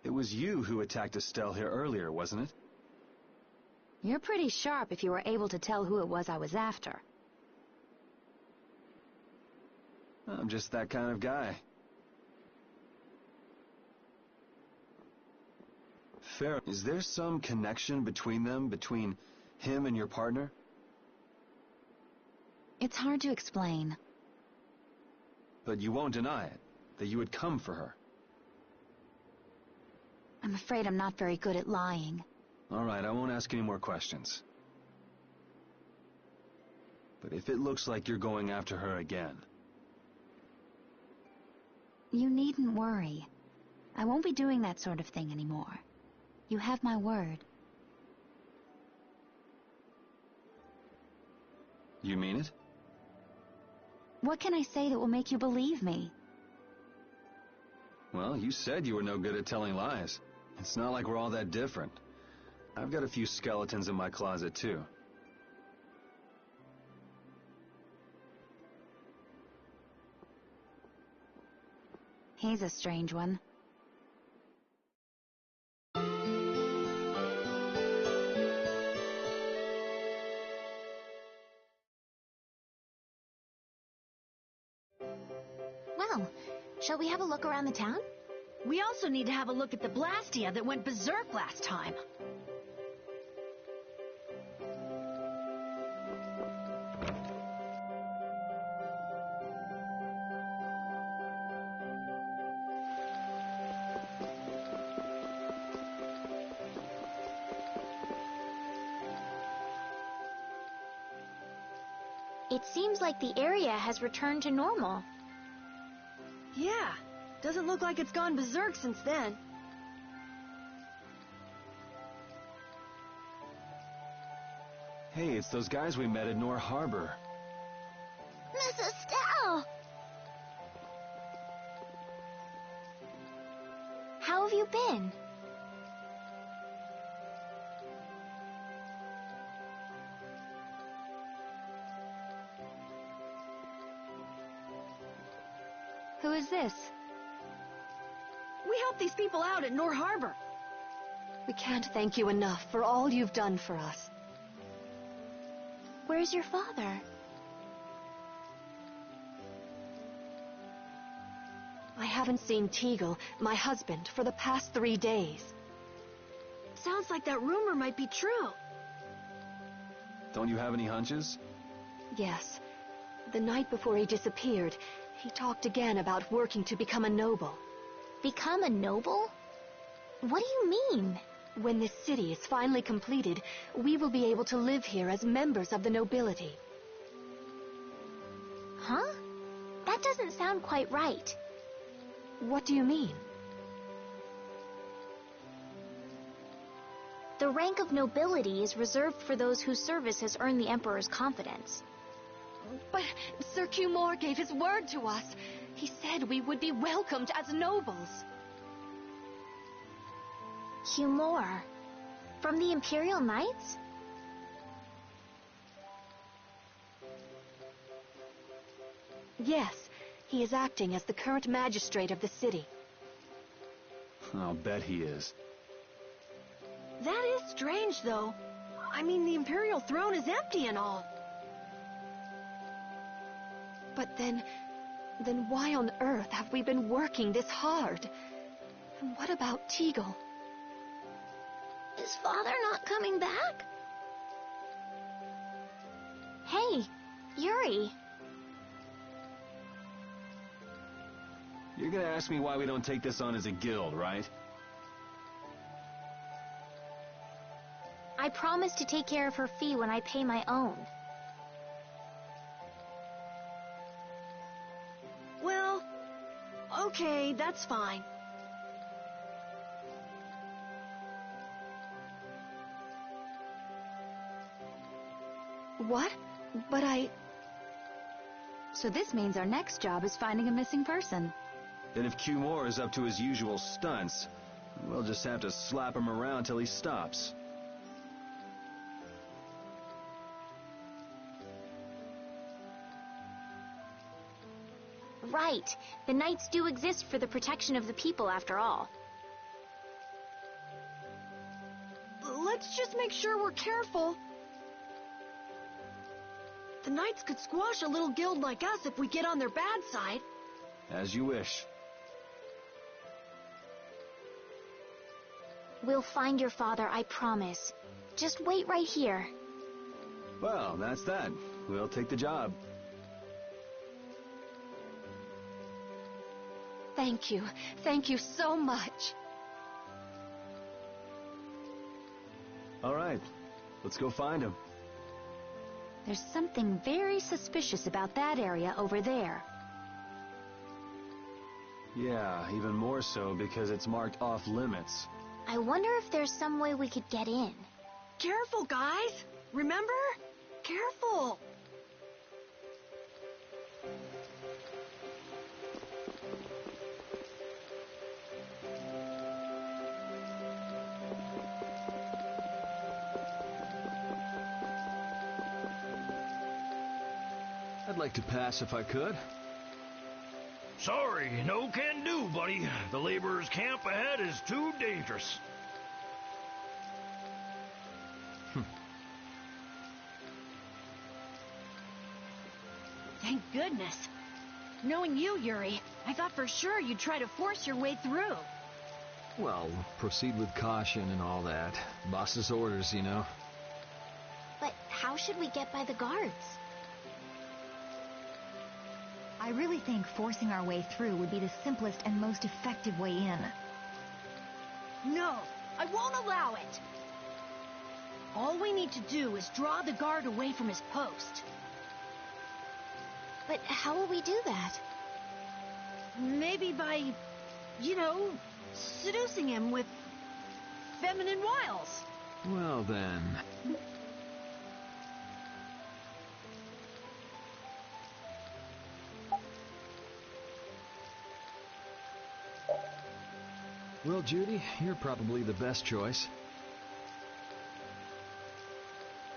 It was you who attacked Estelle here earlier, wasn't it? You're pretty sharp if you were able to tell who it was I was after. I'm just that kind of guy. Fair. Is there some connection between them, between him and your partner? It's hard to explain. But you won't deny it, that you would come for her. I'm afraid I'm not very good at lying. All right, I won't ask any more questions. But if it looks like you're going after her again... You needn't worry. I won't be doing that sort of thing anymore. You have my word. You mean it? What can I say that will make you believe me? Well, you said you were no good at telling lies. It's not like we're all that different. I've got a few skeletons in my closet, too. He's a strange one. Well, shall we have a look around the town? We also need to have a look at the Blastia that went berserk last time. It seems like the area has returned to normal. Yeah, doesn't look like it's gone berserk since then. Hey, it's those guys we met at Nor Harbor. Miss Estelle! How have you been? Who is this? We helped these people out at Nor Harbor. We can't thank you enough for all you've done for us. Where's your father? I haven't seen Teagle, my husband, for the past 3 days. Sounds like that rumor might be true. Don't you have any hunches? Yes. The night before he disappeared, he talked again about working to become a noble. Become a noble? What do you mean? When this city is finally completed, we will be able to live here as members of the nobility. Huh? That doesn't sound quite right. What do you mean? The rank of nobility is reserved for those whose service has earned the Emperor's confidence. But Sir Cumore gave his word to us. He said we would be welcomed as nobles. Cumore? From the Imperial Knights? Yes, he is acting as the current magistrate of the city. I'll bet he is. That is strange, though. I mean, the Imperial throne is empty and all. But then why on earth have we been working this hard? And what about Teagle? Is father not coming back? Hey, Yuri. You're gonna ask me why we don't take this on as a guild, right? I promise to take care of her fee when I pay my own. Well, okay, that's fine. What? But So this means our next job is finding a missing person. And if Q Moore is up to his usual stunts, we'll just have to slap him around till he stops. Right. The Knights do exist for the protection of the people, after all. Let's just make sure we're careful. The Knights could squash a little guild like us if we get on their bad side. As you wish. We'll find your father, I promise. Just wait right here. Well, that's that. We'll take the job. Thank you. Thank you so much. All right. Let's go find him. There's something very suspicious about that area over there. Yeah, even more so because it's marked off limits. I wonder if there's some way we could get in. Careful, guys! Remember? Careful! I'd like to pass if I could. Sorry, no can do, buddy. The laborers' camp ahead is too dangerous. Thank goodness. Knowing you, Yuri, I thought for sure you'd try to force your way through. Well, proceed with caution and all that. Boss's orders, you know. But how should we get by the guards? I really think forcing our way through would be the simplest and most effective way in. No, I won't allow it. All we need to do is draw the guard away from his post. But how will we do that? Maybe by, seducing him with feminine wiles. Well then. Well, Judy, you're probably the best choice.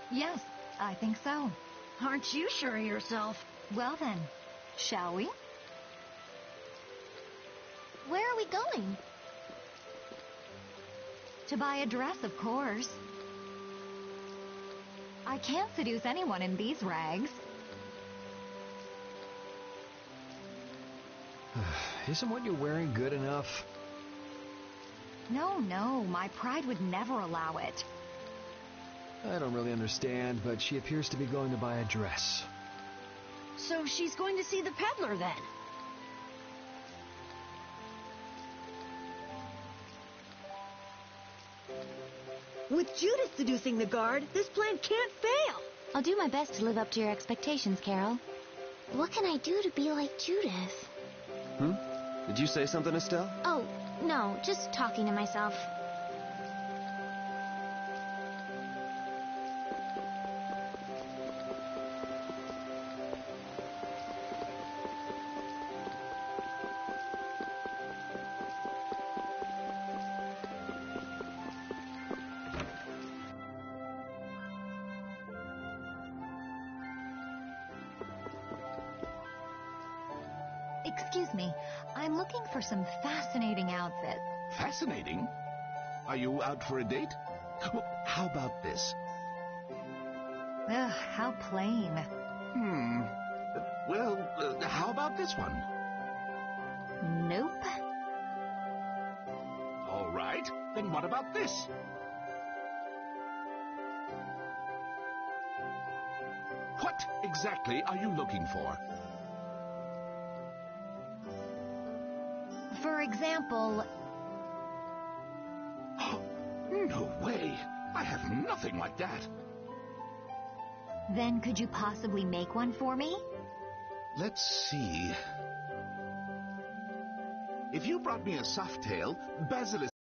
Yes, I think so. Aren't you sure of yourself? Well then, shall we? Where are we going? To buy a dress, of course. I can't seduce anyone in these rags. Isn't what you're wearing good enough? No, my pride would never allow it. I don't really understand, but she appears to be going to buy a dress. So she's going to see the peddler then? With Judith seducing the guard, this plan can't fail. I'll do my best to live up to your expectations, Carol. What can I do to be like Judith? Did you say something, Estelle? Oh, no, just talking to myself. Excuse me, I'm looking for some fascinating outfits. Fascinating? Are you out for a date? Well, how about this? Ugh, how plain. Well, how about this one? Nope. All right, then what about this? What exactly are you looking for? For example... No way! I have nothing like that! Then could you possibly make one for me? Let's see... If you brought me a Softail, Basilisk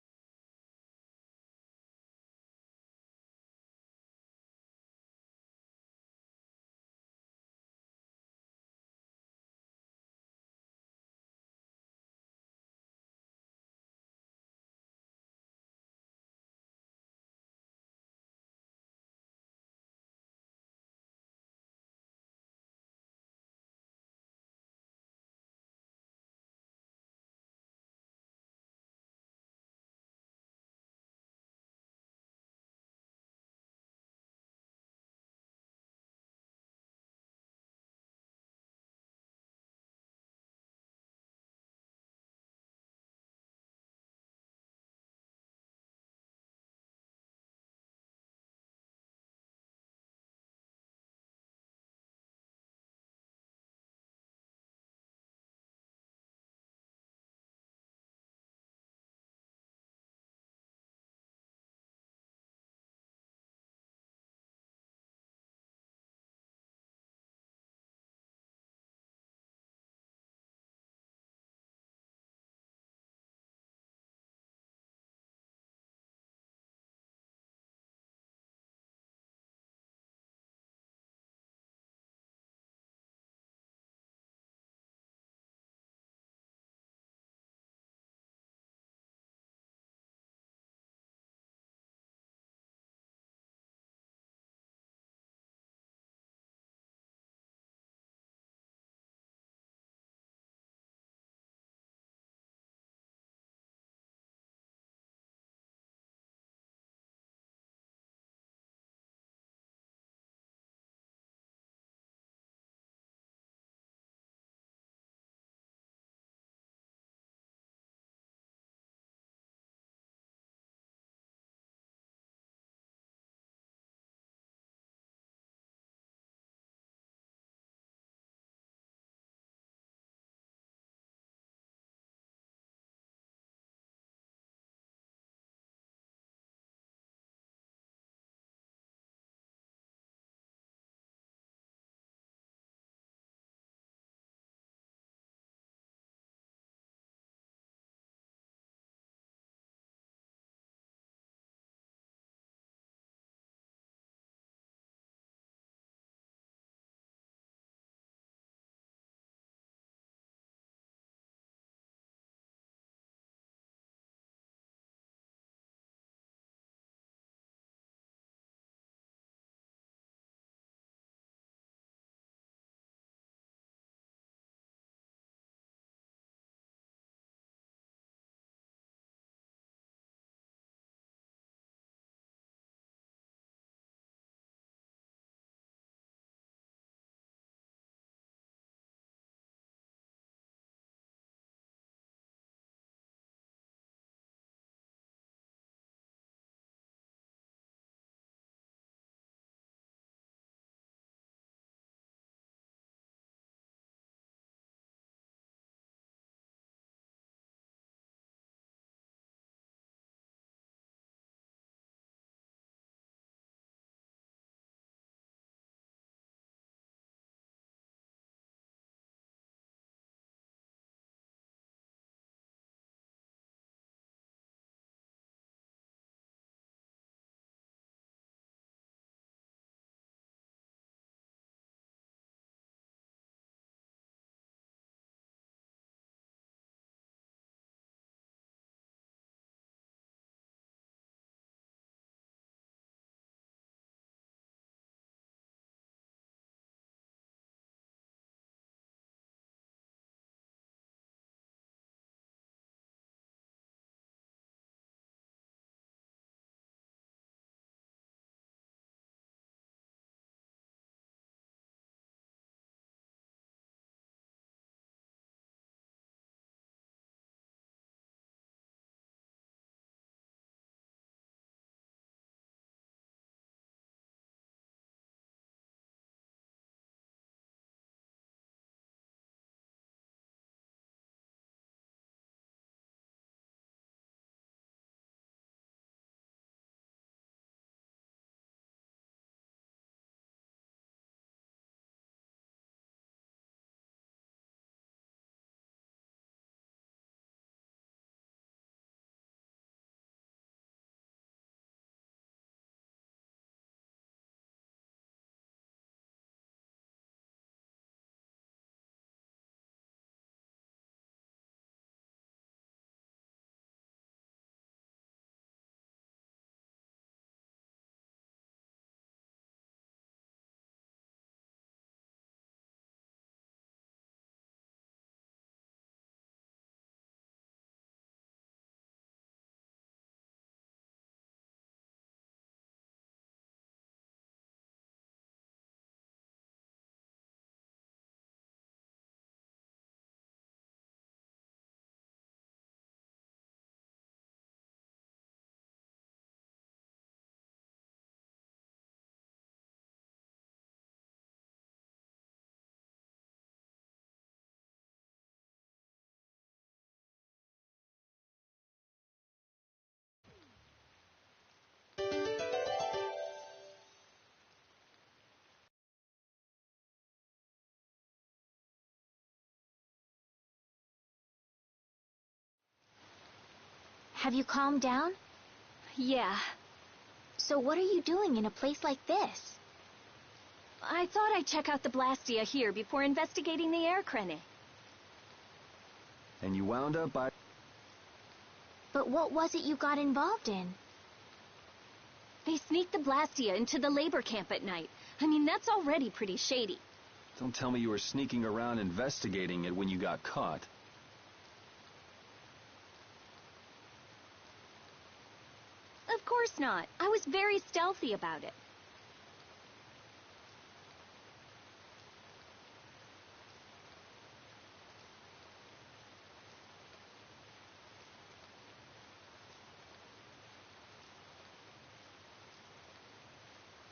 Have you calmed down? Yeah. So what are you doing in a place like this? I thought I'd check out the Blastia here before investigating the air crane. And you wound up by... But what was it you got involved in? They sneaked the Blastia into the labor camp at night. I mean, that's already pretty shady. Don't tell me you were sneaking around investigating it when you got caught. Of course not. I was very stealthy about it.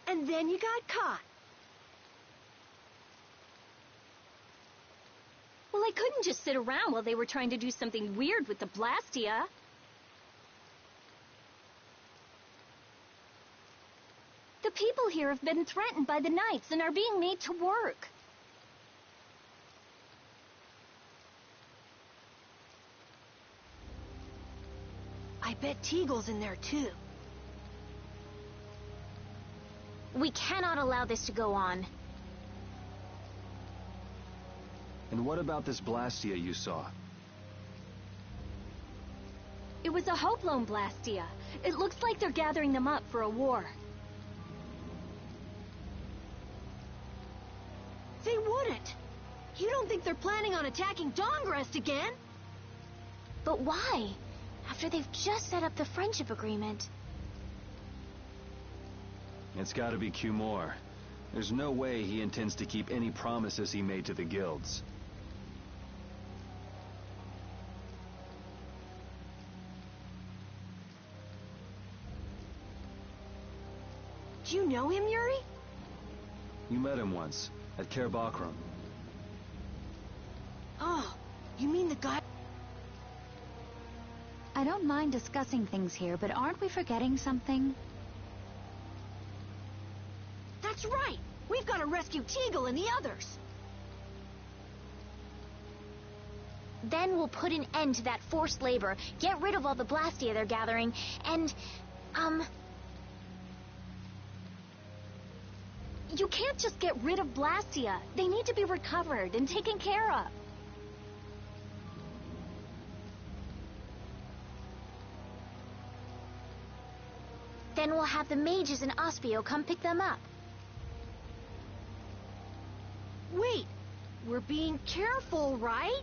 And then you got caught. Well, I couldn't just sit around while they were trying to do something weird with the Blastia. The people here have been threatened by the Knights and are being made to work. I bet Teagle's in there too. We cannot allow this to go on. And what about this Blastia you saw? It was a Hoplone Blastia. It looks like they're gathering them up for a war. They wouldn't. You don't think they're planning on attacking Dawngrest again? But why? After they've just set up the friendship agreement. It's gotta be Cumore. There's no way he intends to keep any promises he made to the guilds. Do you know him, Yuri? You met him once, at Cair Bakram. Oh, you mean the guy... I don't mind discussing things here, but aren't we forgetting something? That's right! We've got to rescue Teagle and the others! Then we'll put an end to that forced labor, get rid of all the Blastia they're gathering, and, You can't just get rid of Blastia. They need to be recovered and taken care of. then we'll have the mages and Ospio come pick them up. Wait, we're being careful, right?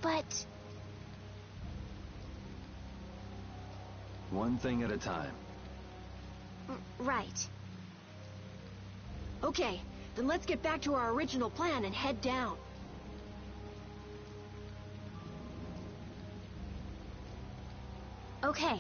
But... One thing at a time. Right. Okay, then let's get back to our original plan and head down. Okay.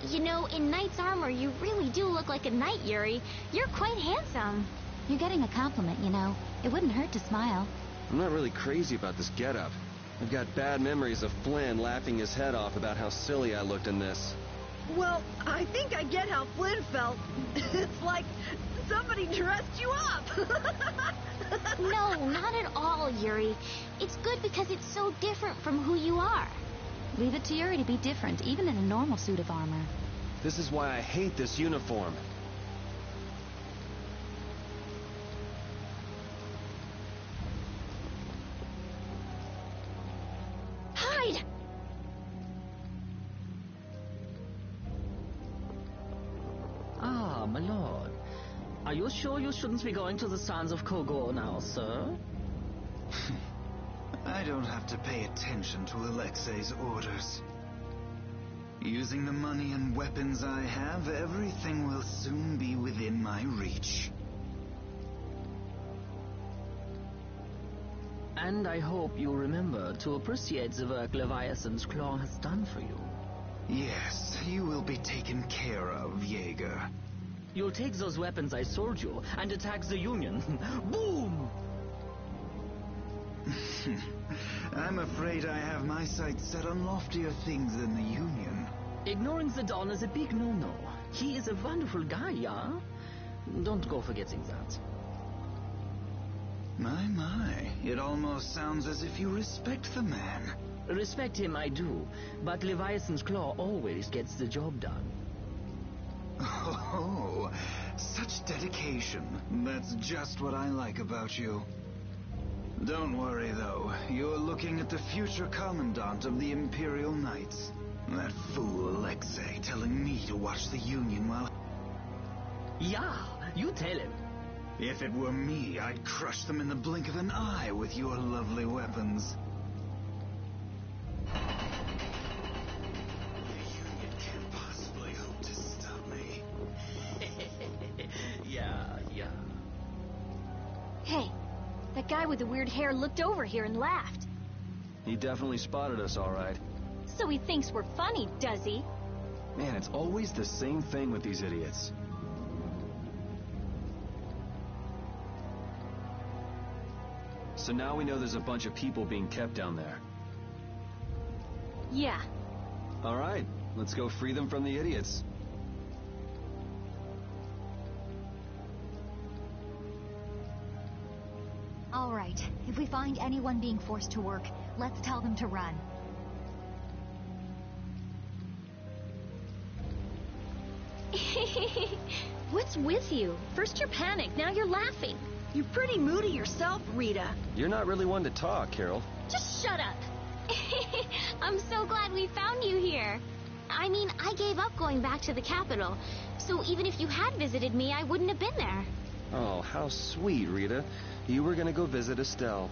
You know, in knight's armor, you really do look like a knight, Yuri. You're quite handsome. You're getting a compliment, you know. It wouldn't hurt to smile. I'm not really crazy about this getup. I've got bad memories of Flynn laughing his head off about how silly I looked in this. Well, I think I get how Flynn felt. It's like somebody dressed you up. No, not at all, Yuri. It's good because it's so different from who you are. Leave it to Yuri to be different, even in a normal suit of armor. This is why I hate this uniform. Hide! Ah, my lord. Are you sure you shouldn't be going to the Sands of Kogor now, sir? I don't have to pay attention to Alexei's orders. Using the money and weapons I have, everything will soon be within my reach. And I hope you remember to appreciate the work Leviathan's Claw has done for you. Yes, you will be taken care of, Jaeger. You'll take those weapons I sold you and attack the Union. Boom! I'm afraid I have my sights set on loftier things than the Union. Ignoring the Don is a big no-no. He is a wonderful guy, yeah? Don't go forgetting that. My, it almost sounds as if you respect the man. Respect him I do, but Leviathan's Claw always gets the job done. Oh, such dedication. That's just what I like about you. Don't worry, though. You're looking at the future Commandant of the Imperial Knights. That fool Alexei telling me to watch the Union while... Yeah, you tell him. If it were me, I'd crush them in the blink of an eye with your lovely weapons. The Union can't possibly hope to stop me. Yeah. Hey, that guy with the weird hair looked over here and laughed. He definitely spotted us, all right. So he thinks we're funny, does he? Man, it's always the same thing with these idiots. So now we know there's a bunch of people being kept down there. Yeah. All right, let's go free them from the idiots. All right, if we find anyone being forced to work, let's tell them to run. What's with you? First you're panicked, now you're laughing. You're pretty moody yourself, Rita. You're not really one to talk, Carol. Just shut up. I'm so glad we found you here. I mean, I gave up going back to the capital, so even if you had visited me, I wouldn't have been there. Oh, how sweet, Rita. You were gonna go visit Estelle.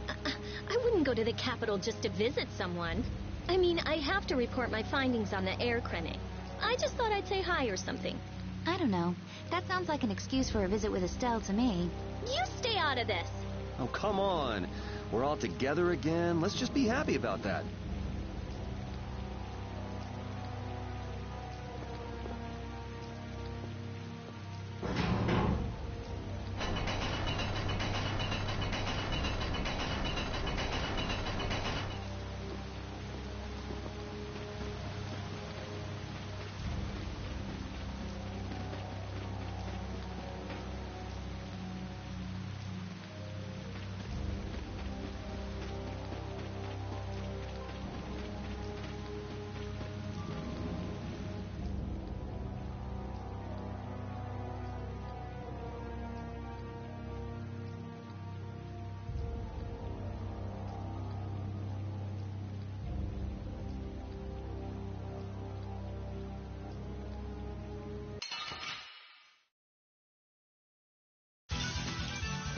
I wouldn't go to the capital just to visit someone. I mean, I have to report my findings on the air clinic. I just thought I'd say hi or something. I don't know. That sounds like an excuse for a visit with Estelle to me. You stay out of this. Oh, come on. We're all together again. Let's just be happy about that.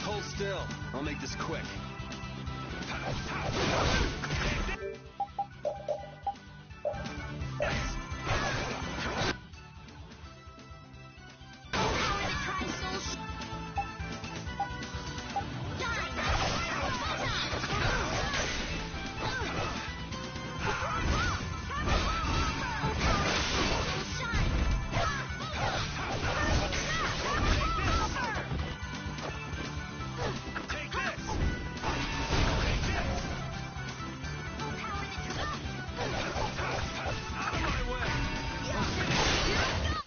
Hold still. I'll make this quick.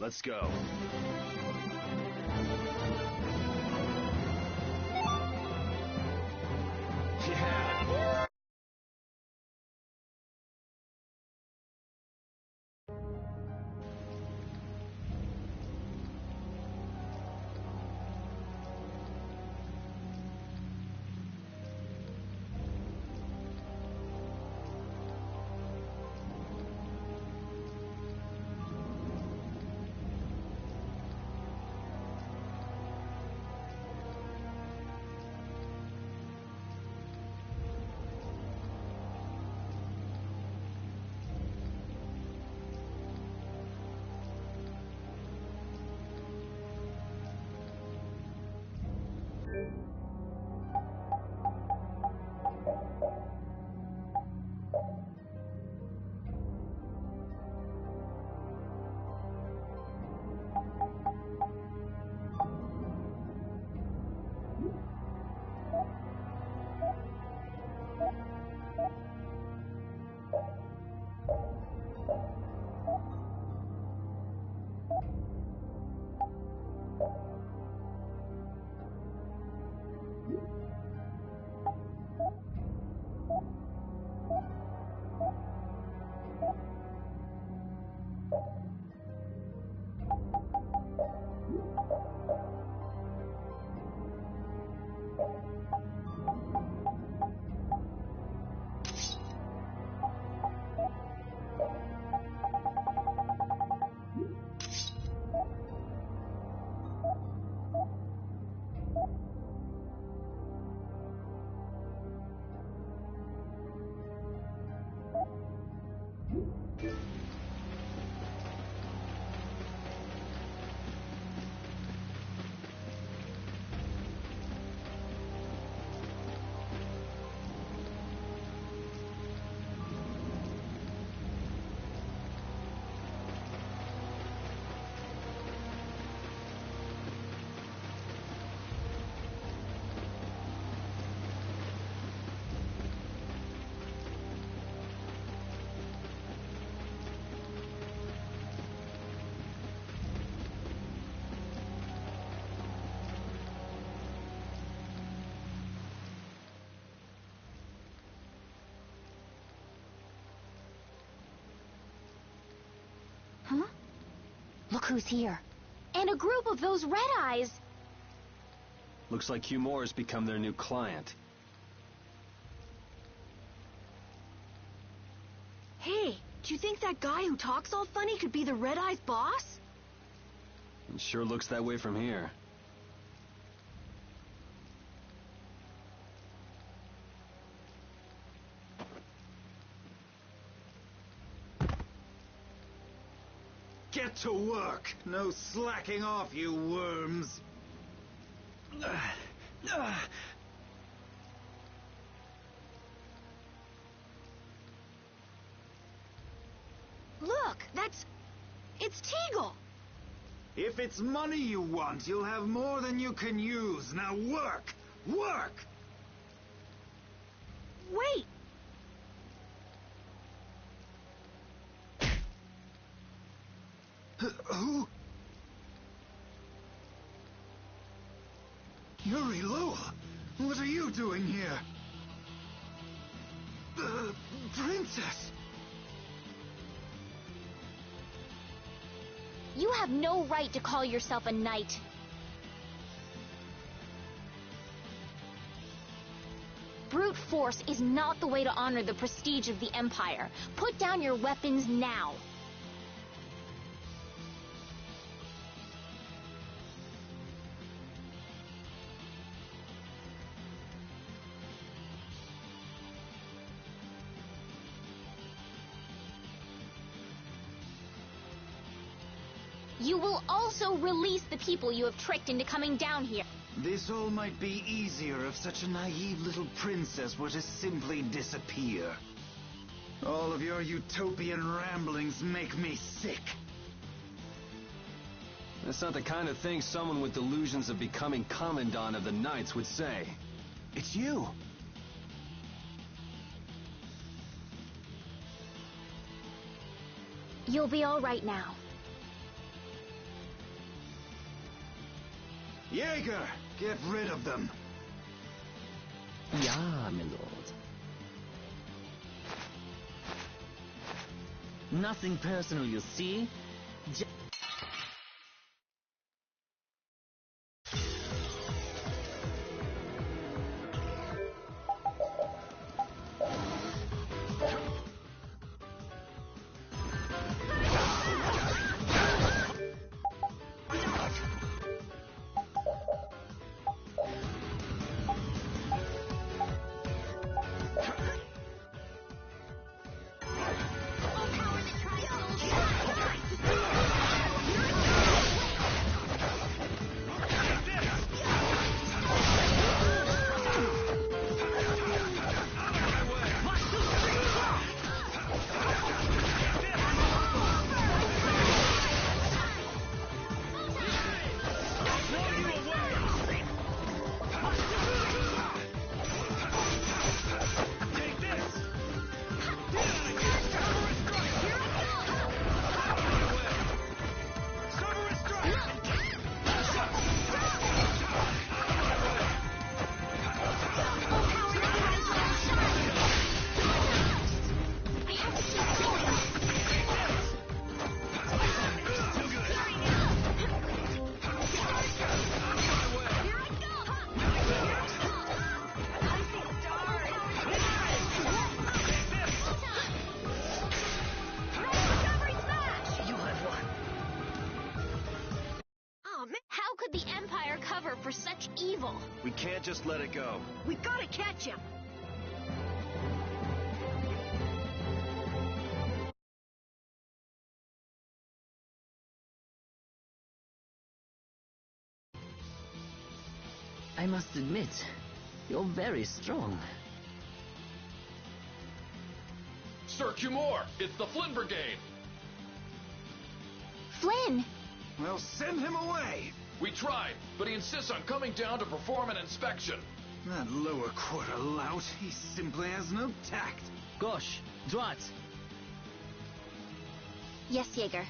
Let's go. Yeah. Huh? Look who's here. And a group of those Red Eyes. Looks like Hugh Moore has become their new client. Hey, do you think that guy who talks all funny could be the Red Eyes boss? It sure looks that way from here. Get to work! No slacking off, you worms! Look, it's Teagle! If it's money you want, you'll have more than you can use. Now work! Work! Wait! Who? Yuri Lowell, what are you doing here? Princess! You have no right to call yourself a knight. Brute force is not the way to honor the prestige of the Empire. Put down your weapons now. You will also release the people you have tricked into coming down here. This all might be easier if such a naive little princess were to simply disappear. All of your utopian ramblings make me sick. That's not the kind of thing someone with delusions of becoming Commandant of the Knights would say. It's you. You'll be all right now. Jaeger, get rid of them. Ja, my lord. Nothing personal, you see? How could the Empire cover for such evil? We can't just let it go. We gotta catch him! I must admit, you're very strong. Sir Cumore, it's the Flynn Brigade! Flynn! Well, send him away! We tried, but he insists on coming down to perform an inspection. That lower quarter lout, he simply has no tact. Gosh, Drat! Yes, Jaeger.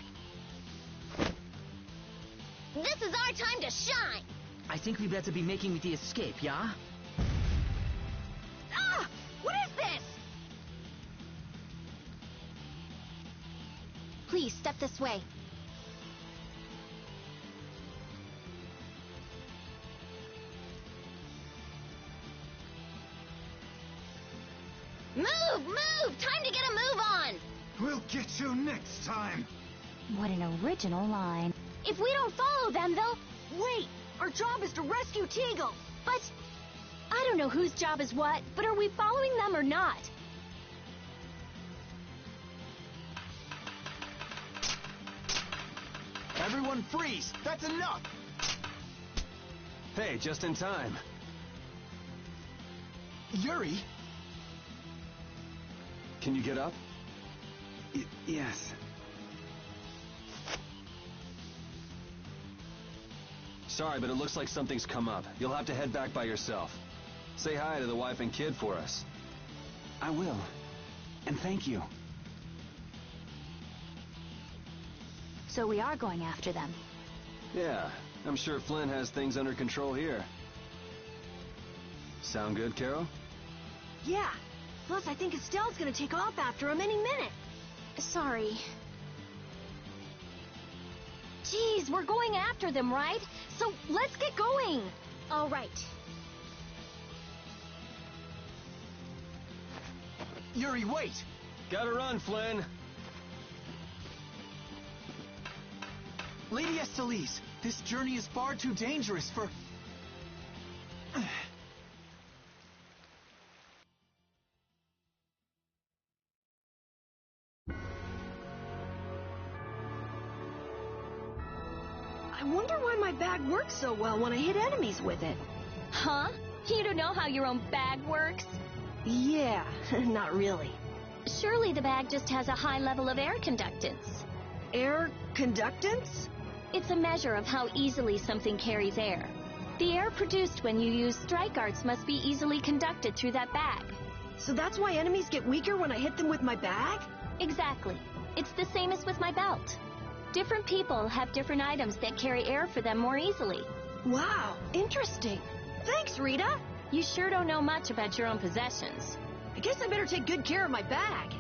This is our time to shine! I think we better be making the escape, yeah? Ah! What is this? Please, step this way. Move! Move! Time to get a move on! We'll get you next time! What an original line. If we don't follow them, they'll... Wait! Our job is to rescue Teagle! But... I don't know whose job is what, but are we following them or not? Everyone freeze! That's enough! Hey, just in time. Yuri? Can you get up? Yes. Sorry, but it looks like something's come up. You'll have to head back by yourself. Say hi to the wife and kid for us. I will. And thank you. So we are going after them. Yeah, I'm sure Flynn has things under control here. Sound good, Carol? Yeah. Plus, I think Estelle's gonna take off after him any minute. Sorry. Geez, we're going after them, right? So let's get going. All right. Yuri, wait! Gotta run, Flynn. Lady Estellise, this journey is far too dangerous for... I wonder why my bag works so well when I hit enemies with it. Huh? You don't know how your own bag works? Yeah, not really. Surely the bag just has a high level of air conductance. Air conductance? It's a measure of how easily something carries air. The air produced when you use strike arts must be easily conducted through that bag. So that's why enemies get weaker when I hit them with my bag? Exactly. It's the same as with my belt. Different people have different items that carry air for them more easily. Wow, interesting. Thanks, Rita. You sure don't know much about your own possessions. I guess I better take good care of my bag.